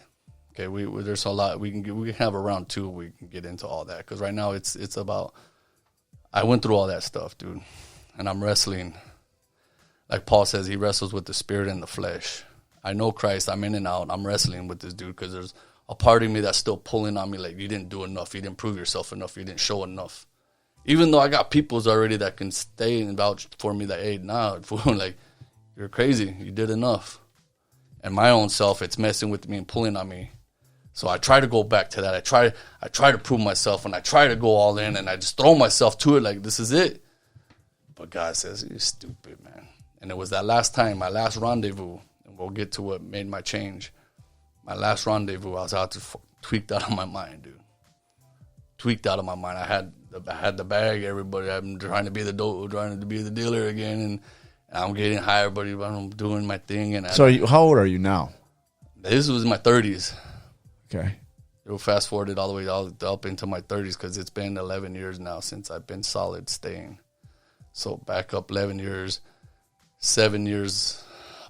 Okay, there's a lot we can have a round two. We can get into all that because right now it's about. I went through all that stuff, dude, and I'm wrestling. Like Paul says, he wrestles with the spirit and the flesh. I know Christ. I'm in and out. I'm wrestling with this dude because there's a part of me that's still pulling on me like, you didn't do enough. You didn't prove yourself enough. You didn't show enough. Even though I got peoples already that can stay and vouch for me that, hey, nah, like, you're crazy. You did enough. And my own self, it's messing with me and pulling on me. So I try to go back to that. I try to prove myself, and I try to go all in, and I just throw myself to it like, this is it. But God says, you're stupid, man. And it was that last time, my last rendezvous, and we'll get to what made my change. My last rendezvous, I was out to tweaked out of my mind, dude. Tweaked out of my mind. I had the bag, everybody. I'm trying to be the dealer again, and I'm getting high, everybody. I'm doing my thing. And so, how old are you now? This was my 30s. Okay. It will fast forwarded all the way up into my 30s because it's been 11 years now since I've been solid staying. So back up 11 years, 7 years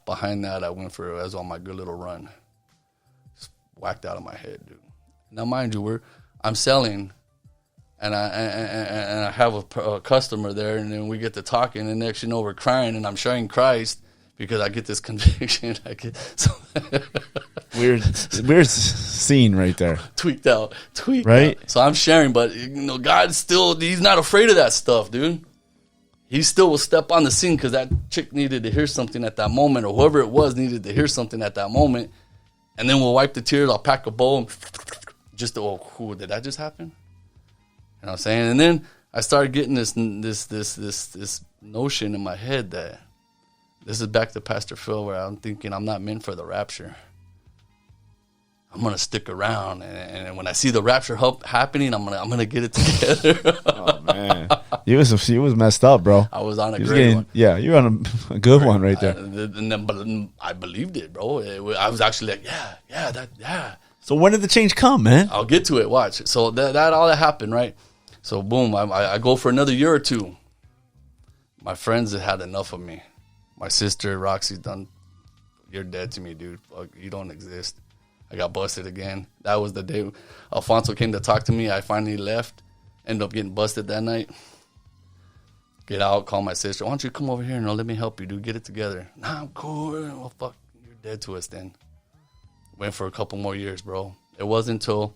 behind that, I went for on my good little run. Just whacked out of my head, dude. Now, mind you, I'm selling. And I have a customer there, and then we get to talking, and next you know we're crying, and I'm sharing Christ because I get this conviction. Weird scene right there. Tweaked out. Right? So I'm sharing, but God he's not afraid of that stuff, dude. He still will step on the scene because that chick needed to hear something at that moment, or whoever it was needed to hear something at that moment, and then we'll wipe the tears. I'll pack a bowl, and did that just happen? You know what I'm saying? And then I started getting this notion in my head that this is back to Pastor Phil, where I'm thinking I'm not meant for the rapture. I'm gonna stick around, and when I see the rapture happening, I'm gonna get it together. Oh man, you was messed up, bro. I was on a great one. Yeah, you were on a good one right there. But I believed it, bro. I was actually like, yeah. So when did the change come, man? I'll get to it. Watch. So that all that happened, right? So boom, I go for another year or two. My friends had had enough of me. My sister Roxy's done. You're dead to me, dude. Fuck, you don't exist. I got busted again. That was the day Alfonso came to talk to me. I finally left. Ended up getting busted that night. Get out, call my sister. Why don't you come over here and let me help you, dude? Get it together. Nah, I'm cool. Well, fuck, you're dead to us then. Went for a couple more years, bro. It wasn't until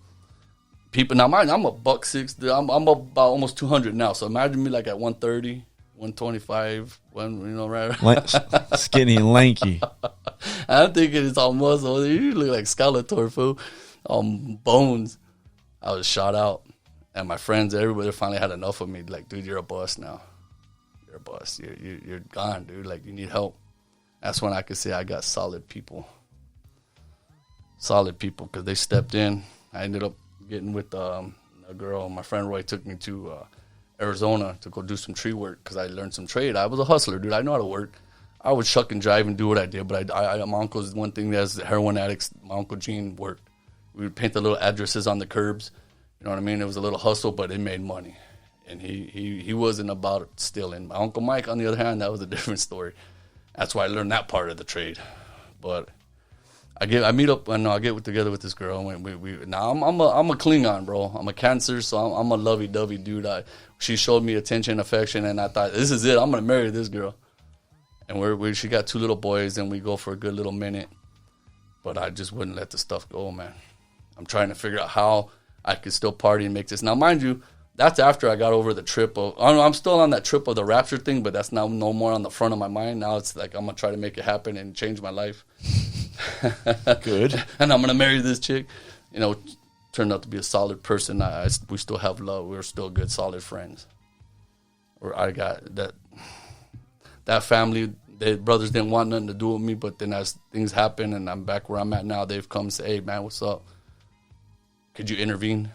people. Now, mind, I'm a $160. I'm about almost 200 now. So imagine me like at 130, 125, right? Skinny and lanky. I'm thinking it's all muscle. You look like Skeletor, fool. Bones. I was shot out. And my friends, everybody finally had enough of me. Like, dude, you're a bust now. You're a bust. You're gone, dude. Like, you need help. That's when I could say I got solid people. Solid people, because they stepped in. I ended up getting with a girl. My friend Roy took me to Arizona to go do some tree work because I learned some trade. I was a hustler, dude. I know how to work. I would shuck and drive and do what I did, but my uncle's one thing that's heroin addicts. My Uncle Gene worked. We would paint the little addresses on the curbs. You know what I mean? It was a little hustle, but it made money. And he wasn't about stealing. My Uncle Mike, on the other hand, that was a different story. That's why I learned that part of the trade. But I get together with this girl. And now I'm a Klingon, bro. I'm a Cancer, so I'm a lovey-dovey dude. She showed me attention, affection, and I thought, this is it. I'm gonna marry this girl. And she got 2 little boys, and we go for a good little minute. But I just wouldn't let the stuff go, man. I'm trying to figure out how I could still party and make this. Now, mind you, that's after I got over the trip of. I'm still on that trip of the rapture thing, but that's now no more on the front of my mind. Now it's like I'm gonna try to make it happen and change my life. Good. And I'm gonna marry this chick. You know, turned out to be a solid person. We still have love. We're still good, solid friends. Or I got that family. The brothers didn't want nothing to do with me, but then as things happen and I'm back where I'm at now, they've come and say, hey, man, what's up? Could you intervene?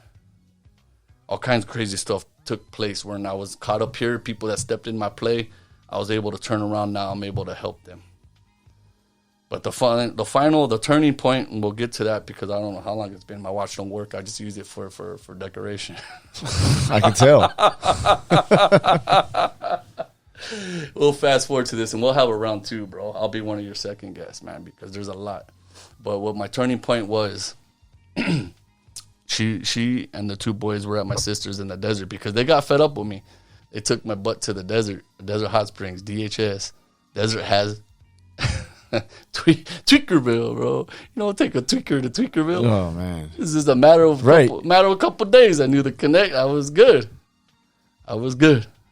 All kinds of crazy stuff took place when I was caught up here. People that stepped in my play, I was able to turn around. Now I'm able to help them. But the turning point, and we'll get to that because I don't know how long it's been. My watch don't work. I just use it for decoration. I can tell. We'll fast forward to this, and we'll have a round 2, bro. I'll be one of your second guests, man, because there's a lot. But what my turning point was, she and the 2 boys were at my sister's in the desert because they got fed up with me. They took my butt to the desert Hot Springs, DHS. Desert has Tweakerville, bro. You know, take a tweaker to Tweakerville. Oh, man. This is a matter of a couple days. I knew the connect. I was good.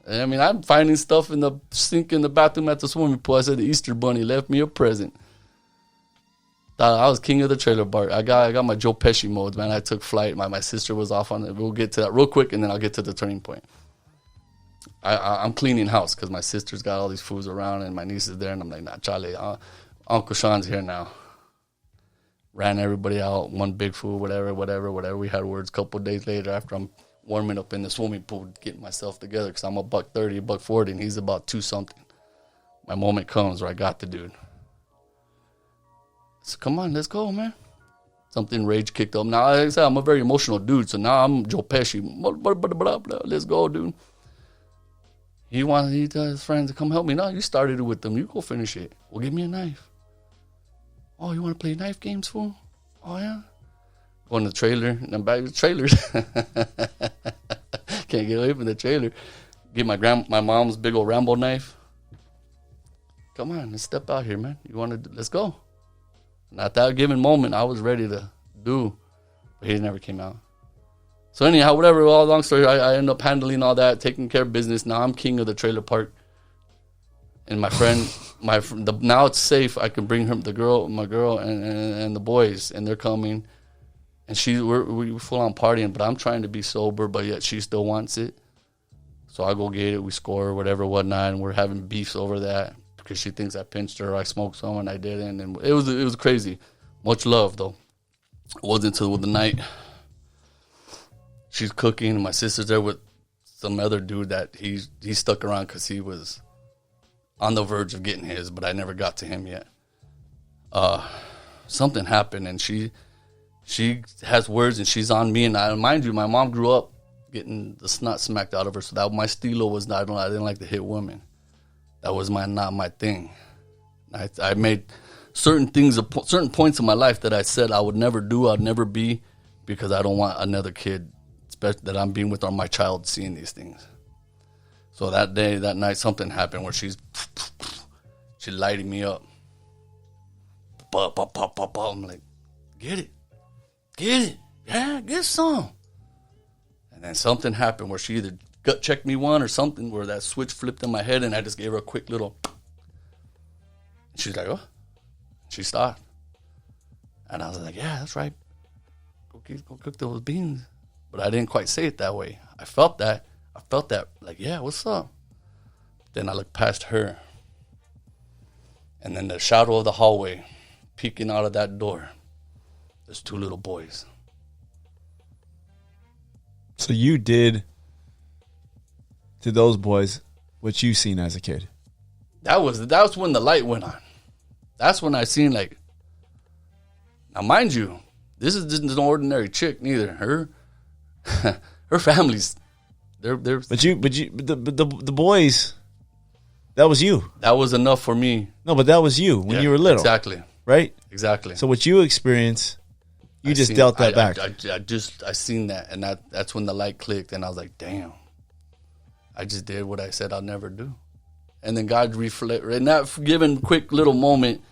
I mean, I'm finding stuff in the sink in the bathroom at the swimming pool. I said the Easter Bunny left me a present. I was king of the trailer park. I got my Joe Pesci modes, man. I took flight. My sister was off on it. We'll get to that real quick, and then I'll get to the turning point. I'm cleaning house because my sister's got all these fools around, and my niece is there, and I'm like, nah, Charlie, Uncle Sean's here now. Ran everybody out, one big fool, whatever. We had words a couple of days later after I'm warming up in the swimming pool, getting myself together because I'm a $130, $140, and he's about 2-something. My moment comes where I got the dude. So come on, let's go, man. Something rage kicked up. Now, like I said, I'm a very emotional dude, so now I'm Joe Pesci. Blah, blah, blah. Let's go, dude. He tells his friends to come help me. No, you started it with them. You go finish it. Well, give me a knife. Oh, you want to play knife games, fool? Oh, yeah? Go in the trailer, and I'm back to the trailers. Can't get away from the trailer. Get my mom's big old Rambo knife. Come on, let's step out here, man. Let's go. And at that given moment, I was ready to do, but he never came out. So anyhow, whatever, long story, I ended up handling all that, taking care of business. Now I'm king of the trailer park. And my friend, now it's safe. I can bring my girl, and the boys, and they're coming. And we're full on partying, but I'm trying to be sober, but yet she still wants it. So I go get it, we score, whatever, whatnot, and we're having beefs over that because she thinks I pinched her, I smoked some, and I didn't. And it was crazy. Much love, though. It wasn't until the night she's cooking, and my sister's there with some other dude that he stuck around because he was on the verge of getting his, but I never got to him yet. Something happened, and she has words, and she's on me. And mind you, my mom grew up getting the snot smacked out of her, so that my stilo was not. I didn't like to hit women. That was not my thing. I made certain things, certain points in my life that I said I would never do, I'd never be, because I don't want another kid, especially that I'm being with, or my child, seeing these things. So that night, something happened where she lighting me up. I'm like, get it. Yeah, get some. And then something happened where she either gut checked me one or something, where that switch flipped in my head, and I just gave her a quick little. And she's like, oh. She stopped. And I was like, yeah, that's right. Go cook those beans. But I didn't quite say it that way. I felt that, like, yeah, what's up? Then I looked past her. And then the shadow of the hallway, peeking out of that door, there's 2 little boys. So you did to those boys what you seen as a kid. That was when the light went on. That's when I seen, like, now mind you, this is just an ordinary chick neither. Her family's they're But the boys, that was you. That was enough for me. No, but that was you when you were little. Exactly. right? Exactly. So what you experience, you just dealt that back. I seen that, and that's when the light clicked, and I was like, damn, I just did what I said I'll never do. And then God reflected in that given quick little moment.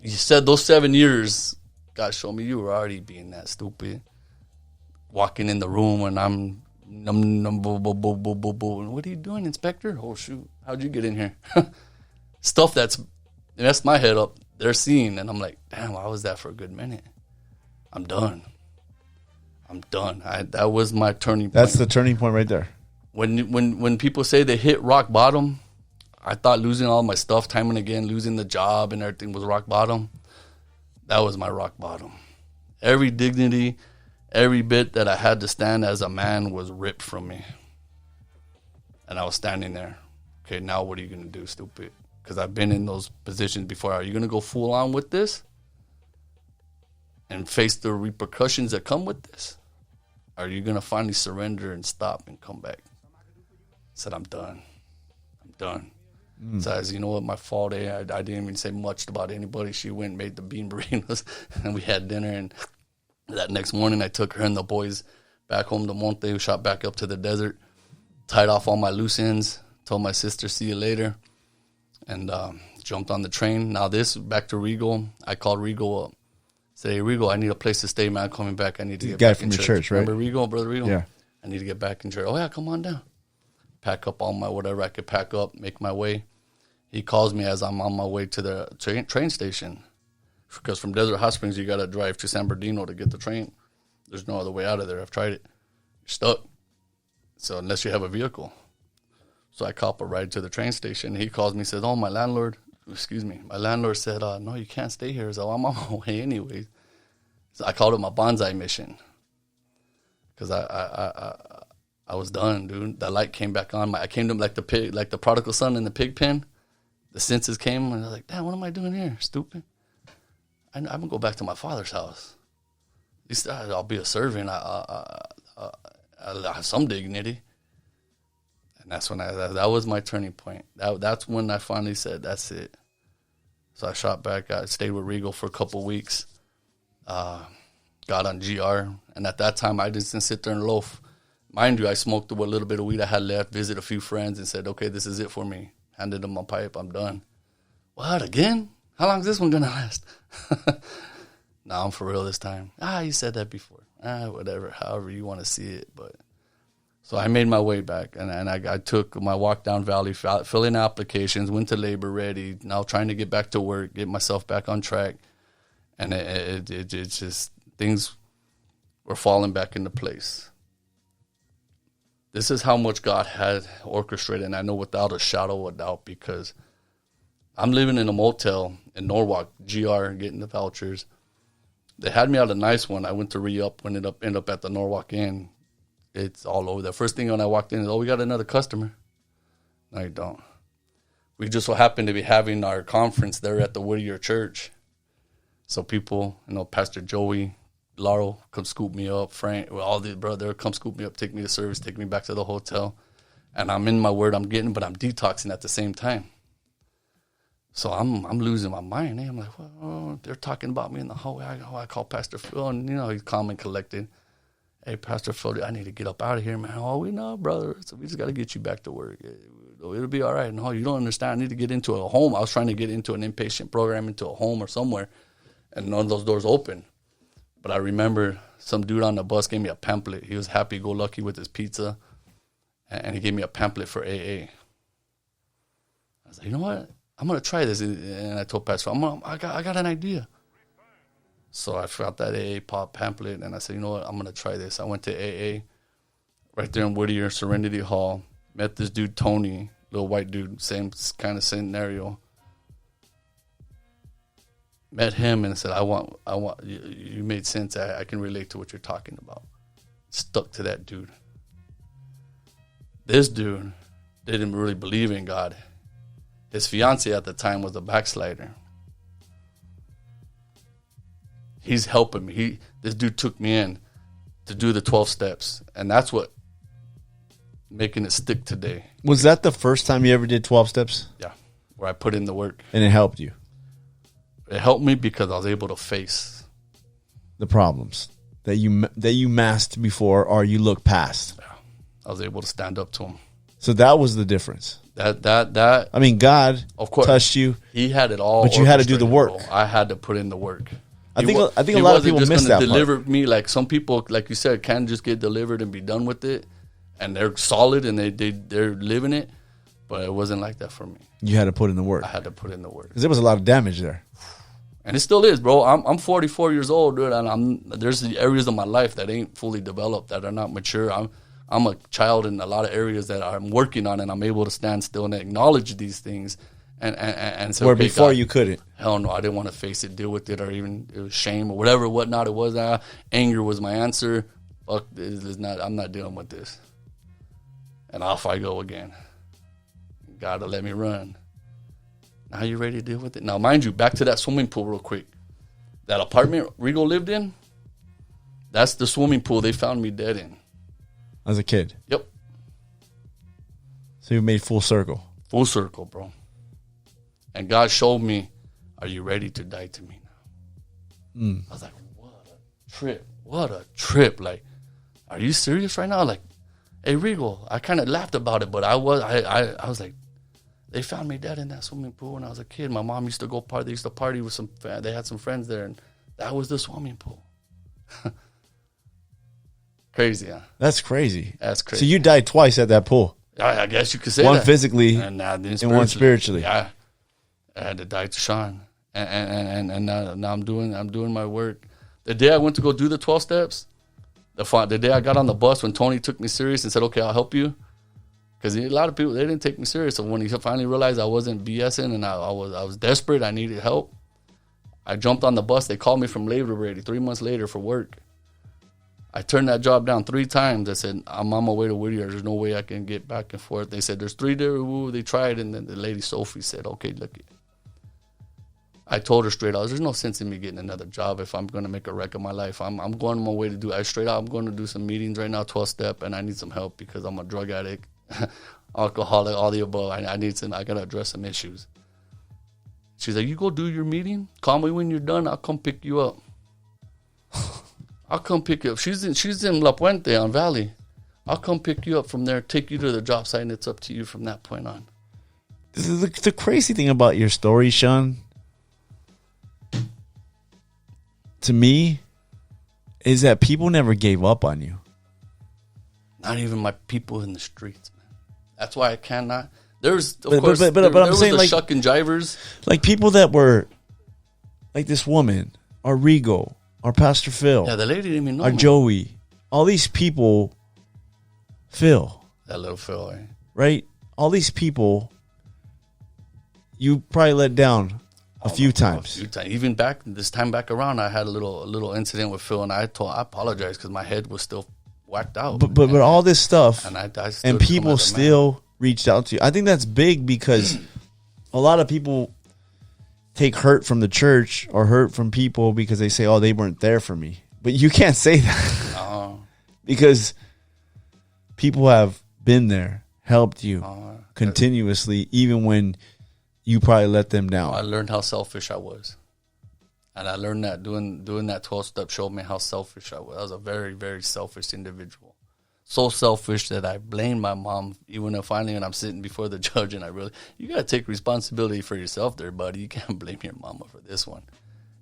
You said those 7 years, God showed me you were already being that stupid. Walking in the room and I'm boo, boo, boo, boo, boo, boo. And what are you doing, Inspector? Oh, shoot. How'd you get in here? Stuff that's my head up. They're seeing, and I'm like, damn, I was that for a good minute. I'm done. That was my turning point. That's the turning point right there. When people say they hit rock bottom, I thought losing all my stuff time and again, losing the job and everything was rock bottom. That was my rock bottom. Every dignity, every bit that I had to stand as a man was ripped from me. And I was standing there. Okay, now what are you going to do, stupid? Because I've been in those positions before. Are you going to go full on with this and face the repercussions that come with this? Are you going to finally surrender and stop and come back? I said, I'm done. So I said, you know what, my fault, I didn't even say much about anybody. She went and made the bean burritos, and we had dinner. And that next morning, I took her and the boys back home to Monte. We shot back up to the desert, tied off all my loose ends, told my sister, see you later, and jumped on the train. Now back to Regal. I called Regal up. Said, hey, Regal, I need a place to stay, man. I'm coming back. I need to get back in church. Church, right? Remember Regal, Brother Regal? Yeah. I need to get back in church. Oh, yeah, come on down. Pack up all my whatever I could pack up, make my way. He calls me as I'm on my way to the train station. Because from Desert Hot Springs, you got to drive to San Bernardino to get the train. There's no other way out of there. I've tried it. You're stuck. So unless you have a vehicle. So I cop a ride to the train station. He calls me and says, oh, my landlord said, no, you can't stay here. So I'm on my way anyways. So I called it my bonsai mission. Because I was done, dude. The light came back on. I came to him like the prodigal son in the pig pen. The senses came, and I was like, damn, what am I doing here, stupid? I'm going to go back to my father's house. At least I'll be a servant. I'll have some dignity. And that's when that was my turning point. That's when I finally said, that's it. So I shot back. I stayed with Regal for a couple weeks. Got on GR. And at that time, I just didn't sit there and loaf. Mind you, I smoked a little bit of weed I had left, visited a few friends, and said, okay, this is it for me. Handed them my pipe. I'm done. What, again? How long is this one going to last? No, I'm for real this time. You said that before. Whatever, however you want to see it. But so I made my way back, and I took my walk down Valley, filling applications, went to labor ready, now trying to get back to work, get myself back on track. And it just, things were falling back into place. This is how much God had orchestrated, and I know without a shadow of a doubt, because I'm living in a motel in Norwalk, GR, getting the vouchers. They had me out a nice one. I went to re-up, ended up at the Norwalk Inn. It's all over. The first thing when I walked in is, we got another customer. No, you don't. We just so happened to be having our conference there at the Whittier Church. So people, Pastor Joey, Laro, come scoop me up. Frank, all these brother, come scoop me up, take me to service, take me back to the hotel. And I'm in my word I'm getting, but I'm detoxing at the same time. So I'm losing my mind. I'm like, well, they're talking about me in the hallway. I call Pastor Phil, and he's calm and collected. Hey, Pastor Phil, I need to get up out of here, man. Oh, we know, brother. So we just got to get you back to work. It'll be all right. No, you don't understand. I need to get into a home. I was trying to get into an inpatient program, into a home or somewhere, and none of those doors open. But I remember some dude on the bus gave me a pamphlet. He was happy-go-lucky with his pizza, and he gave me a pamphlet for AA. I was like, you know what? I'm going to try this. And I told Pastor, I got an idea. So I felt that AA pop pamphlet, and I said, you know what? I'm going to try this. I went to AA right there in Whittier, Serenity Hall, met this dude, Tony, little white dude, same kind of scenario. Met him and said, I want, you made sense. I can relate to what you're talking about. Stuck to that dude. This dude didn't really believe in God. His fiance at the time was a backslider. He's helping me. This dude took me in to do the 12 steps. And that's what making it stick today. Was that the first time you ever did 12 steps? Yeah. Where I put in the work. And it helped you? It helped me because I was able to face the problems that you masked before or you look past. I was able to stand up to him. So that was the difference. That. I mean, God, of course, touched you. He had it all, but you had to do the work. Bro. I had to put in the work. I think a lot of people miss that deliver part. me like some people, like you said, can just get delivered and be done with it, and they're solid and they're living it. But it wasn't like that for me. You had to put in the work. I had to put in the work because there was a lot of damage there. And it still is, bro. I'm 44 years old, dude, and there's the areas of my life that ain't fully developed, that are not mature. I'm a child in a lot of areas that I'm working on, and I'm able to stand still and acknowledge these things. And so, where before God, you couldn't. Hell no, I didn't want to face it, deal with it, or even it was shame or whatever, whatnot it was. Anger was my answer. Fuck this is not. I'm not dealing with this. And off I go again. Gotta let me run. Now you ready to deal with it? Now, mind you, back to that swimming pool real quick. That apartment Rigo lived in, that's the swimming pool they found me dead in. As a kid? Yep. So you made full circle? Full circle, bro. And God showed me, are you ready to die to me now? I was like, what a trip. What a trip. Like, are you serious right now? Like, hey, Rigo, I kind of laughed about it, but I was like, they found me dead in that swimming pool when I was a kid. My mom used to go party. They used to party with they had some friends there, and that was the swimming pool. Crazy, huh? That's crazy. That's crazy. So you died twice at that pool. I guess you could say one that. Physically and one spiritually. Yeah, I had to die to Shaun, and now I'm doing my work. The day I went to go do the 12 steps, the day I got on the bus when Tony took me serious and said, "Okay, I'll help you." Because a lot of people, they didn't take me serious. So when he finally realized I wasn't BSing and I was desperate, I needed help, I jumped on the bus. They called me from labor ready 3 months later for work. I turned that job down 3 times. I said, I'm on my way to Whittier. There's no way I can get back and forth. They said, there's 3 there. Ooh, they tried. And then the lady Sophie said, okay, look. I told her straight out, there's no sense in me getting another job if I'm going to make a wreck of my life. I'm going on my way to do it. Straight out, I'm going to do some meetings right now, 12-step, and I need some help because I'm a drug addict. Alcoholic, all the above. I gotta address some issues. She's like, you go do your meeting, call me when you're done, I'll come pick you up. I'll come pick you up. She's in La Puente on Valley. I'll come pick you up from there, take you to the job site, and it's up to you from that point on. The crazy thing about your story, Shaun, to me, is that people never gave up on you. Not even my people in the streets, man. That's why I cannot. There's, of but course, I'm there saying, was the like, shuck and jivers. Like people that were, like this woman, or Rigo, or Pastor Phil. Yeah, the lady didn't even know or me. Joey. All these people, Phil. That little Phil, eh? Right? All these people, you probably let down a few times. A few times. Even this time back around, I had a little incident with Phil, and I apologize because my head was still whacked out. But all this stuff, and people still reached out to you. I think that's big because a lot of people take hurt from the church or hurt from people because they say, oh, they weren't there for me. But you can't say that because people have been there, helped you continuously, even when you probably let them down. I learned how selfish I was. And I learned that doing that 12-step showed me how selfish I was. I was a very, very selfish individual. So selfish that I blamed my mom, even though finally when I'm sitting before the judge and you got to take responsibility for yourself there, buddy. You can't blame your mama for this one.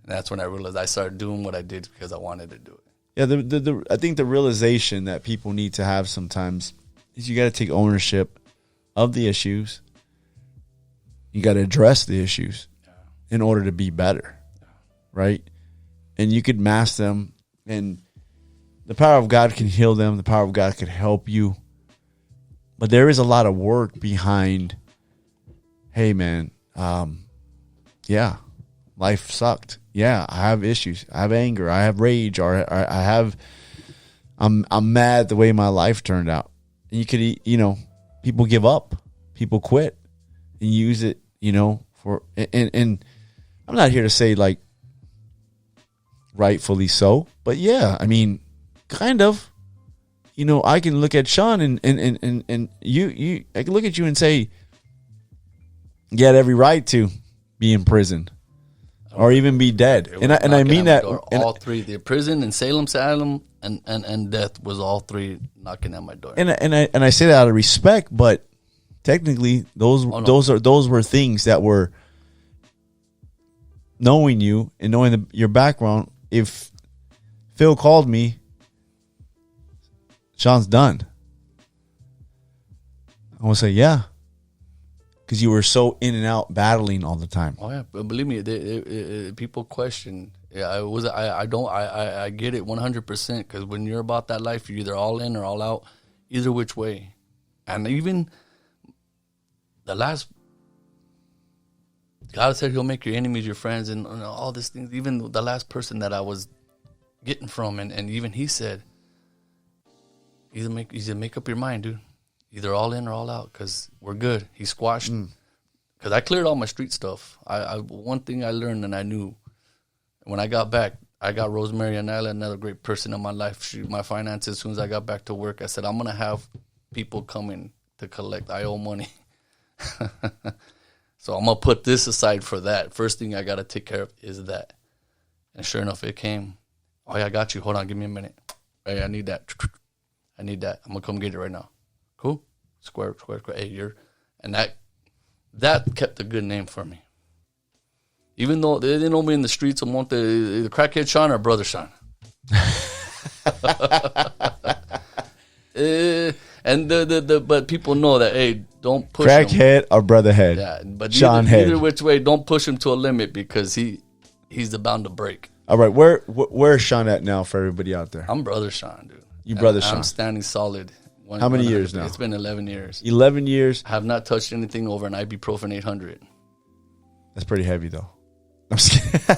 And that's when I realized I started doing what I did because I wanted to do it. Yeah, I think the realization that people need to have sometimes is you got to take ownership of the issues. You got to address the issues in order to be better. Right? And you could mask them, and the power of God can heal them. The power of God could help you. But there is a lot of work behind, hey, man, yeah, life sucked. Yeah, I have issues. I have anger. I have rage. Or I'm mad the way my life turned out. And you could, people give up. People quit and use it, for, and I'm not here to say, like, rightfully so, but yeah, I mean, kind of. I can look at Shaun and you I can look at you and say, you had every right to be in prison. or even be dead. It And was I knocking mean at my that. door. And, all three, the prison and Salem, and death was all three knocking at my door. and I say that out of respect, but technically those were things that were knowing you and knowing your background. If Phil called me, Shaun's done, I would say yeah, because you were so in and out battling all the time. Oh yeah, but believe me, people question. Yeah, I get it 100% because when you're about that life, you're either all in or all out, either which way. And even the last, God said He'll make your enemies your friends and all these things. Even the last person that I was getting from, and even he said, either make up your mind, dude. Either all in or all out, because we're good. He squashed. Because I cleared all my street stuff. One thing I learned and I knew, when I got back, I got Rosemary and Nyla, another great person in my life. My finances, as soon as I got back to work, I said, I'm going to have people coming to collect. I owe money. So I'm going to put this aside for that. First thing I got to take care of is that. And sure enough, it came. Oh, yeah, I got you. Hold on. Give me a minute. Hey, I need that. I need that. I'm going to come get it right now. Cool. Square. Hey, and that kept a good name for me. Even though they didn't know me in the streets of Monte, the crackhead Shaun or brother Shaun. But people know that, hey, don't push him. Crackhead or brother head. Yeah, but Shaun Head. either which way, don't push him to a limit because he's bound to break. All right, where's Shaun at now for everybody out there? I'm brother Shaun, dude. You brother I'm Shaun. standing solid. How many years now? It's been 11 years. 11 years. I have not touched anything over an ibuprofen 800. That's pretty heavy, though. I'm just kidding.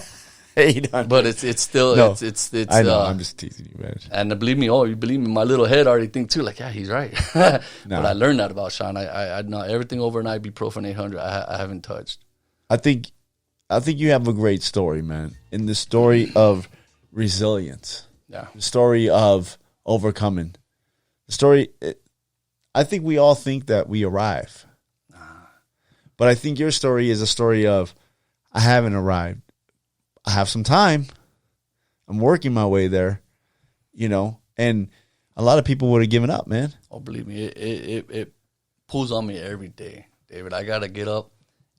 800. But it's still No, it's I know. I'm just teasing you, man. And believe me, you believe me, my little head already think too, like, yeah, he's right. But I learned that about Shaun. I know everything over an ibuprofen 800. I haven't touched. I think you have a great story, man. In the story of resilience, Yeah. the story of overcoming, the story. I think we all think that we arrive, but I think your story is a story of I haven't arrived. I have some time. I'm working my way there, and a lot of people would have given up, man. Oh, believe me, it pulls on me every day, David. I got to get up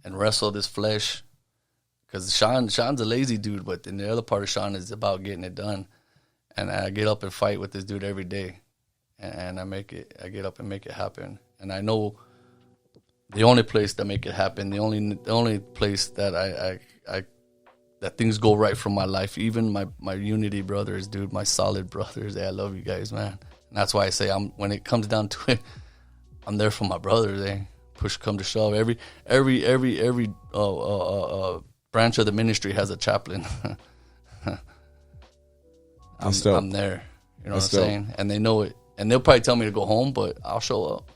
and wrestle this flesh because Shaun's a lazy dude, but then the other part of Shaun is about getting it done. And I get up and fight with this dude every day, and I get up and make it happen. And I know the only place that make it happen, the only place that I that things go right for my life, even my unity brothers, dude, my solid brothers. Hey, I love you guys, man. And that's why I say when it comes down to it, I'm there for my brothers. Push come to shove. Every branch of the ministry has a chaplain. I'm there. You know what I'm saying? And they know it. And they'll probably tell me to go home, but I'll show up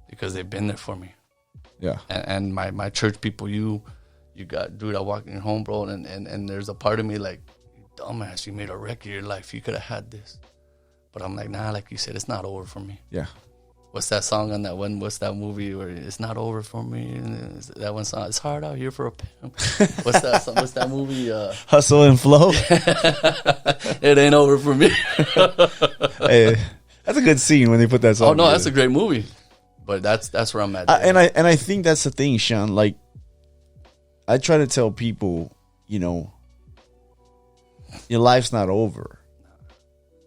because they've been there for me. Yeah. And my church people, you got, dude, I walk in home, bro, and there's a part of me like, you dumbass, you made a wreck of your life. You could have had this. But I'm like, nah, like you said, it's not over for me. Yeah. What's that song on that one? What's that movie where it's not over for me? That one song, it's hard out here for a pimp. What's that song? What's that movie? Hustle and Flow. It ain't over for me. Hey, that's a good scene when they put that song. Oh no, together. that's a great movie. But that's where I'm at. And I think that's the thing, Shaun. Like, I try to tell people, your life's not over.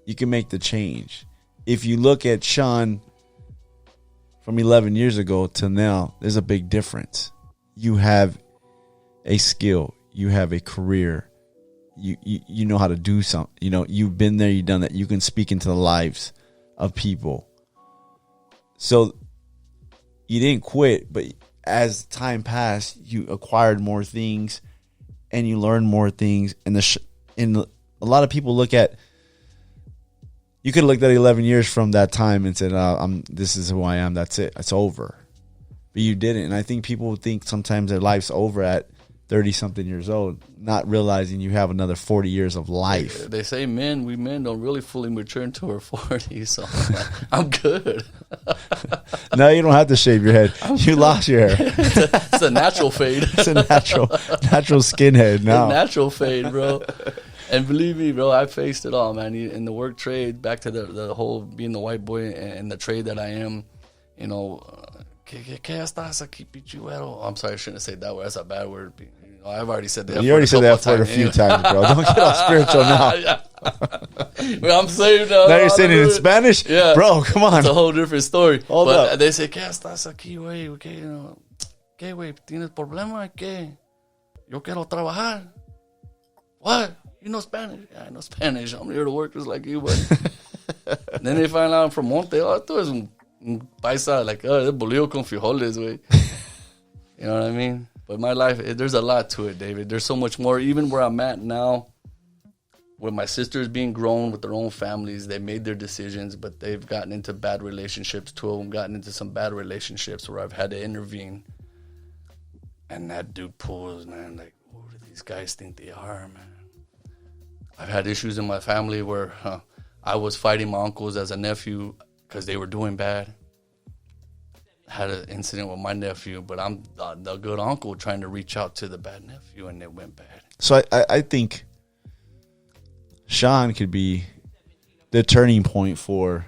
You can make the change. If you look at Shaun from 11 years ago to now, there's a big difference. You have a skill. You have a career. You know how to do something. You've been there. You've done that. You can speak into the lives of people. So you didn't quit, but as time passed, you acquired more things and you learned more things. And a lot of people look at, you could have looked at 11 years from that time and said, this is who I am. That's it. It's over. But you didn't. And I think people think sometimes their life's over at 30-something years old, not realizing you have another 40 years of life. They say we men don't really fully mature until we're 40, so I'm good. No, you don't have to shave your head. You lost your hair. It's a natural fade. It's a natural skinhead now. A natural fade, bro. And believe me, bro, I faced it all, man. In the work trade, back to the whole being the white boy and the trade that I am, you know, ¿Qué estás aquí, pichuero? I'm sorry, I shouldn't have said that word. That's a bad word. You know, I've already said that. You already said that word a few times, bro. Don't get all spiritual now. Well, I'm saying now you're saying it in Spanish? Yeah. Bro, come on. It's a whole different story. Hold up. They say, ¿Qué estás aquí, güey? ¿Qué, you know, ¿Qué, güey? ¿Tienes problema? ¿Qué? Yo quiero trabajar. What? You know Spanish? Yeah, I know Spanish. I'm here to work just like you, but then they find out I'm from Monte. Oh, tú eres un paisa, like, oh, bolillo con frijoles, güey. You know what I mean? But my life, there's a lot to it, David. There's so much more. Even where I'm at now, with my sisters being grown with their own families, they made their decisions, but they've gotten into bad relationships. Two of them gotten into some bad relationships where I've had to intervene. And that dude pulls, man, like, who do these guys think they are, man? I've had issues in my family where I was fighting my uncles as a nephew because they were doing bad. Had an incident with my nephew, but I'm the good uncle trying to reach out to the bad nephew, and it went bad. So I think Shaun could be the turning point for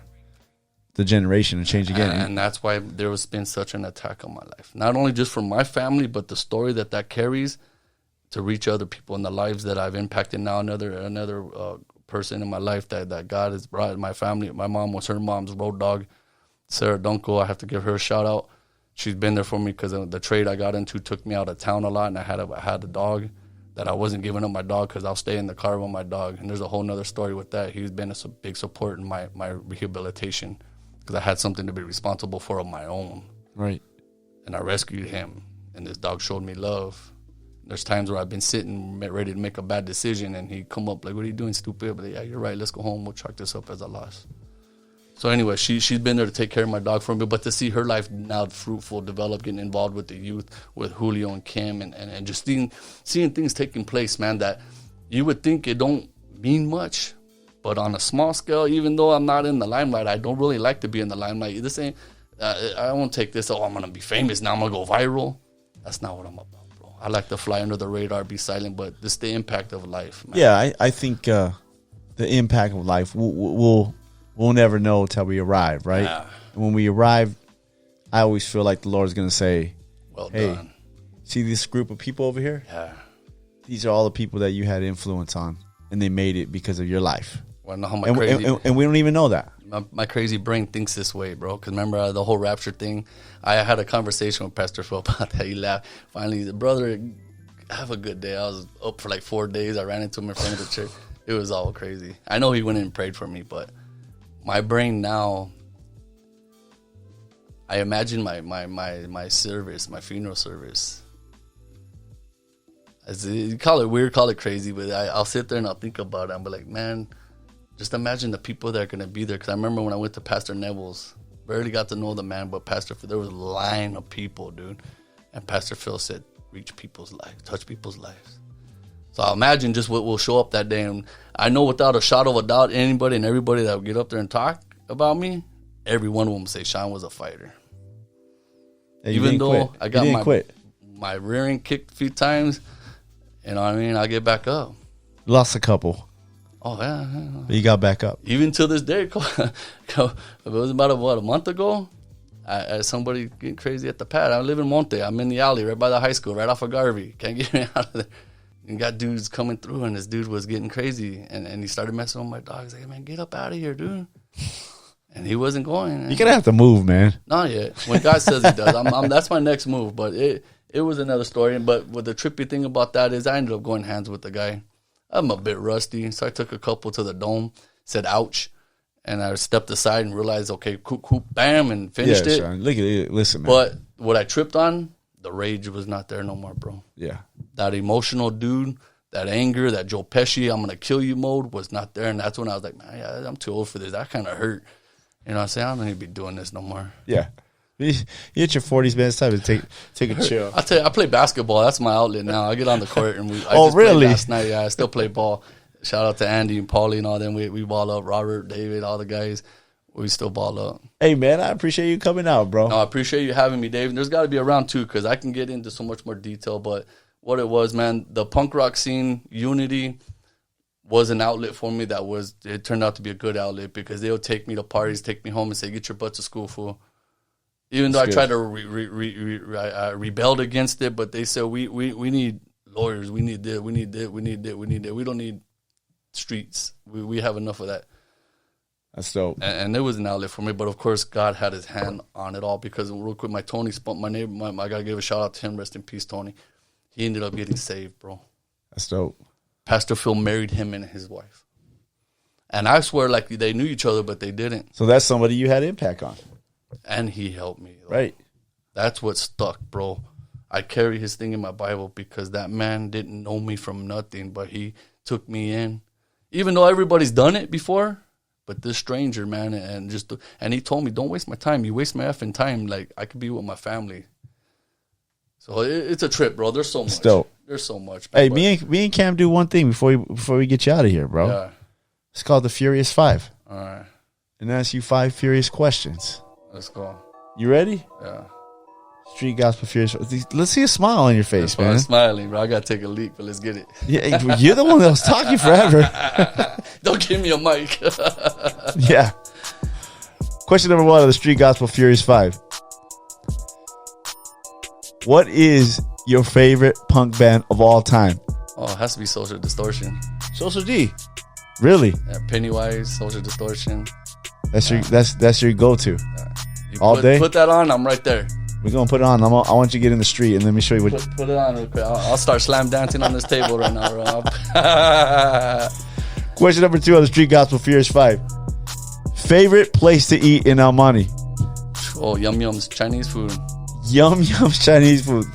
the generation to change again. And that's why there has been such an attack on my life. Not only just from my family, but the story that carries to reach other people in the lives that I've impacted now. Another person in my life that God has brought in my family. My mom was her mom's road dog, Sarah Dunkel. I have to give her a shout out. She's been there for me because the trade I got into took me out of town a lot, and I had a dog that I wasn't giving up my dog because I'll stay in the car with my dog. And there's a whole nother story with that. He's been a big support in my rehabilitation because I had something to be responsible for of my own. Right. And I rescued him, and this dog showed me love. There's times where I've been sitting ready to make a bad decision, and he come up like, "What are you doing, stupid?" But yeah, you're right. Let's go home. We'll chalk this up as a loss. So anyway, she's been there to take care of my dog for me. But to see her life now fruitful, develop, getting involved with the youth, with Julio and Kim, and just seeing things taking place, man, that you would think it don't mean much. But on a small scale, even though I'm not in the limelight, I don't really like to be in the limelight. This ain't, I won't take this, oh, I'm going to be famous now, I'm going to go viral. That's not what I'm about. I like to fly under the radar, be silent, but this the impact of life, man. Yeah, I think the impact of life, we'll never know till we arrive, right? Yeah. And when we arrive, I always feel like the Lord's going to say, well hey, done. See this group of people over here? Yeah. These are all the people that you had influence on, and they made it because of your life. Well, I know how my and we don't even know that. My crazy brain thinks this way, bro. Because remember the whole rapture thing? I had a conversation with Pastor Phil about that. He laughed. Finally, he said, "Brother, have a good day." I was up for like 4 days. I ran into him in front of the church. It was all crazy. I know he went in and prayed for me, but my brain now, I imagine my service, my funeral service. You call it weird, call it crazy, but I'll sit there and I'll think about it. I'll be like, man, just imagine the people that are going to be there. Because I remember when I went to Pastor Neville's, barely got to know the man, but Pastor Phil, there was a line of people, dude. And Pastor Phil said, reach people's lives, touch people's lives. So I imagine just what will show up that day. And I know without a shadow of a doubt, anybody and everybody that will get up there and talk about me, every one of them say Shaun was a fighter. Hey, even though I got my rear end kicked a few times, you know what I mean? I get back up. Lost a couple. Oh, yeah. But you got back up. Even to this day, it was about a month ago. I somebody getting crazy at the pad. I live in Monte. I'm in the alley right by the high school, right off of Garvey. Can't get me out of there. And got dudes coming through, and this dude was getting crazy. And he started messing with my dog. He's like, "Hey, man, get up out of here, dude." And he wasn't going. You're going to have to move, man. Not yet. When God says he does, that's my next move. But it was another story. But what the trippy thing about that is I ended up going hands with the guy. I'm a bit rusty, so I took a couple to the dome, said ouch, and I stepped aside and realized, okay, coop, bam, and finished it. Shaun, look at it. Listen, man. But what I tripped on, the rage was not there no more, bro. Yeah. That emotional dude, that anger, that Joe Pesci, I'm going to kill you mode was not there. And that's when I was like, man, I'm too old for this. That kind of hurt. You know what I'm saying? I don't need to be doing this no more. Yeah. You hit your 40s, man. It's time to take a chill. I tell you, I play basketball. That's my outlet now. I get on the court and I Oh, just played really? last night. Yeah, I still play ball. Shout out to Andy and Paulie and all them. We ball up. Robert, David, all the guys. We still ball up. Hey, man, I appreciate you coming out, bro. No, I appreciate you having me, Dave. There's got to be a round 2 because I can get into so much more detail. But what it was, man, the punk rock scene, Unity, was an outlet for me it turned out to be a good outlet because they would take me to parties, take me home and say, get your butt to school, fool. Even though I tried to rebelled against it, but they said, we need lawyers, we need this, we need that, we need that, we need that. We don't need streets. We have enough of that. That's dope. And it was an outlet for me, but of course God had his hand on it all because real quick, my Tony spun my neighbor. I gotta give a shout out to him. Rest in peace, Tony. He ended up getting saved, bro. That's dope. Pastor Phil married him and his wife, and I swear like they knew each other, but they didn't. So that's somebody you had impact on, and he helped me. Right? That's what stuck, bro. I carry his thing in my Bible because that man didn't know me from nothing, but he took me in, even though everybody's done it before. But this stranger, man, and he told me, don't waste my time. You waste my effing time. Like, I could be with my family. So it's a trip, bro. There's so much. Dope. There's so much. Hey, me and Cam do one thing before we get you out of here, bro. Yeah. It's called the Furious 5. All right. And ask you 5 furious questions. Let's go. You ready? Yeah. Street Gospel Furious. Let's see a smile on your face, That's why I'm man. smiling, bro. I got to take a leak, but let's get it. Yeah, you're the one that was talking forever. Don't give me a mic. Yeah. Question number 1 of the Street Gospel Furious 5. What is your favorite punk band of all time? Oh, it has to be Social Distortion. Social D. Really? Yeah, Pennywise, Social Distortion. That's your go-to. You All day? Put that on, I'm right there. We're gonna put it on. I want you to get in the street and let me show you what. Put it on real quick. I'll start slam dancing on this table right now, bro. Question number 2 of the Street Gospel Furious 5. Favorite place to eat in Almani? Oh, Yum Yum's Chinese food. Yum Yum's Chinese food.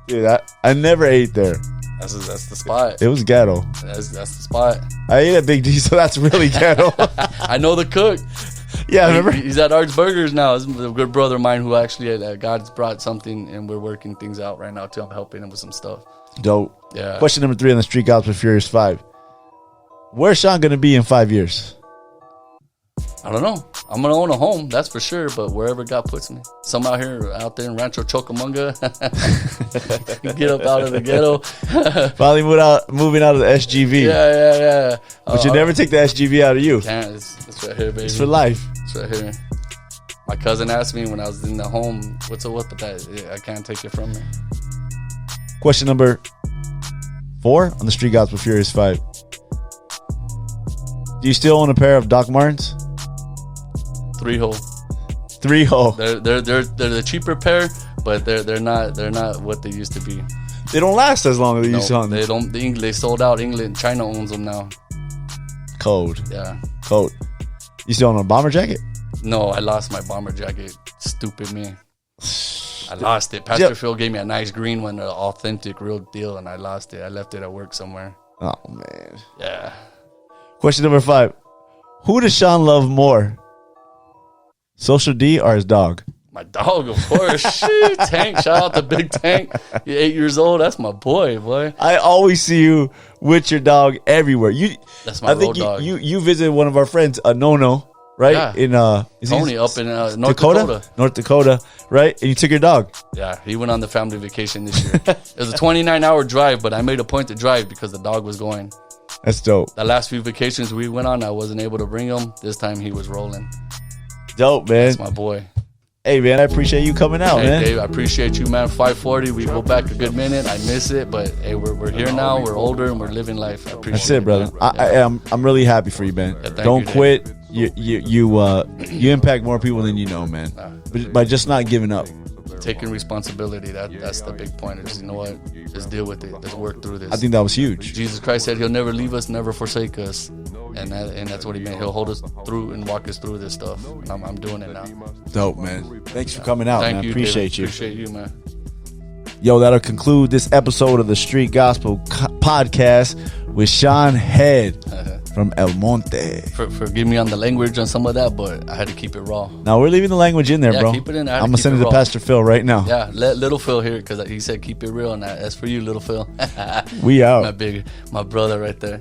Dude, I never ate there. That's the spot. It was ghetto. That's the spot. I ate at Big D, so that's really ghetto. I know the cook. Yeah, remember? He's at Art's Burgers now. He's a good brother of mine who actually God's brought something, and we're working things out right now too. I'm helping him with some stuff. Dope. Yeah. Question number 3 on the Street Gospel Furious 5. Where's Shaun gonna be in 5 years? I don't know. I'm gonna own a home, that's for sure. But wherever God puts me, some out there in Rancho Chocamonga, get up out of the ghetto. Finally moving out of the SGV. Yeah. But you never take the SGV out of you. Can't. It's right here, baby. It's for life. It's right here. My cousin asked me when I was in the home, what's up with that? Yeah, I can't take it from me. Question number 4 on the Street Gospel Furious 5. Do you still own a pair of Doc Martens? 3-hole. 3-hole. They're the cheaper pair, but they're not what they used to be. They don't last as long as they used to. They don't. They sold out. China owns them now. Code. Yeah. Code. You still own a bomber jacket? No, I lost my bomber jacket. Stupid me. I lost it. Pastor Phil gave me a nice green one, an authentic, real deal, and I lost it. I left it at work somewhere. Oh man. Yeah. Question number 5. Who does Shaun love more? Social D or his dog? My dog, of course. Shit, Tank. Shout out to Big Tank. He's 8 years old. That's my boy. I always see you with your dog everywhere. That's my road dog. You visited one of our friends, Nono, right? Yeah. In Tony up in North Dakota. North Dakota, right? And you took your dog. Yeah, he went on the family vacation this year. It was a 29-hour drive, but I made a point to drive because the dog was going. That's dope. The last few vacations we went on, I wasn't able to bring him. This time he was rolling. Dope, man. That's my boy. Hey, man, I appreciate you coming out, man. Dave, I appreciate you, man. 540, we go back a good minute. I miss it, but hey, we're here now. We're older and we're living life. I appreciate That's it, brother. I'm really happy for you, man. Yeah, Don't quit. You impact more people than you know, man. By just not giving up. Taking responsibility. That's the big point. Just, you know what? Just deal with it. Let's work through this. I think that was huge. Jesus Christ said he'll never leave us, never forsake us. And that's what he meant. He'll hold us through and walk us through this stuff. And I'm doing it now. Dope, man. Thanks for coming out, Thank man. you, Appreciate David. you. Appreciate you, man. Yo, that'll conclude this episode of the Street Gospel Podcast with Shaun Head from El Monte. Forgive me on the language on some of that, but I had to keep it raw. Now we're leaving the language in there, Yeah, bro. keep it in there. I'm gonna send it to Pastor Phil right now. Yeah, let Little Phil hear it because he said keep it real, and that's for you, Little Phil. We out. My brother right there.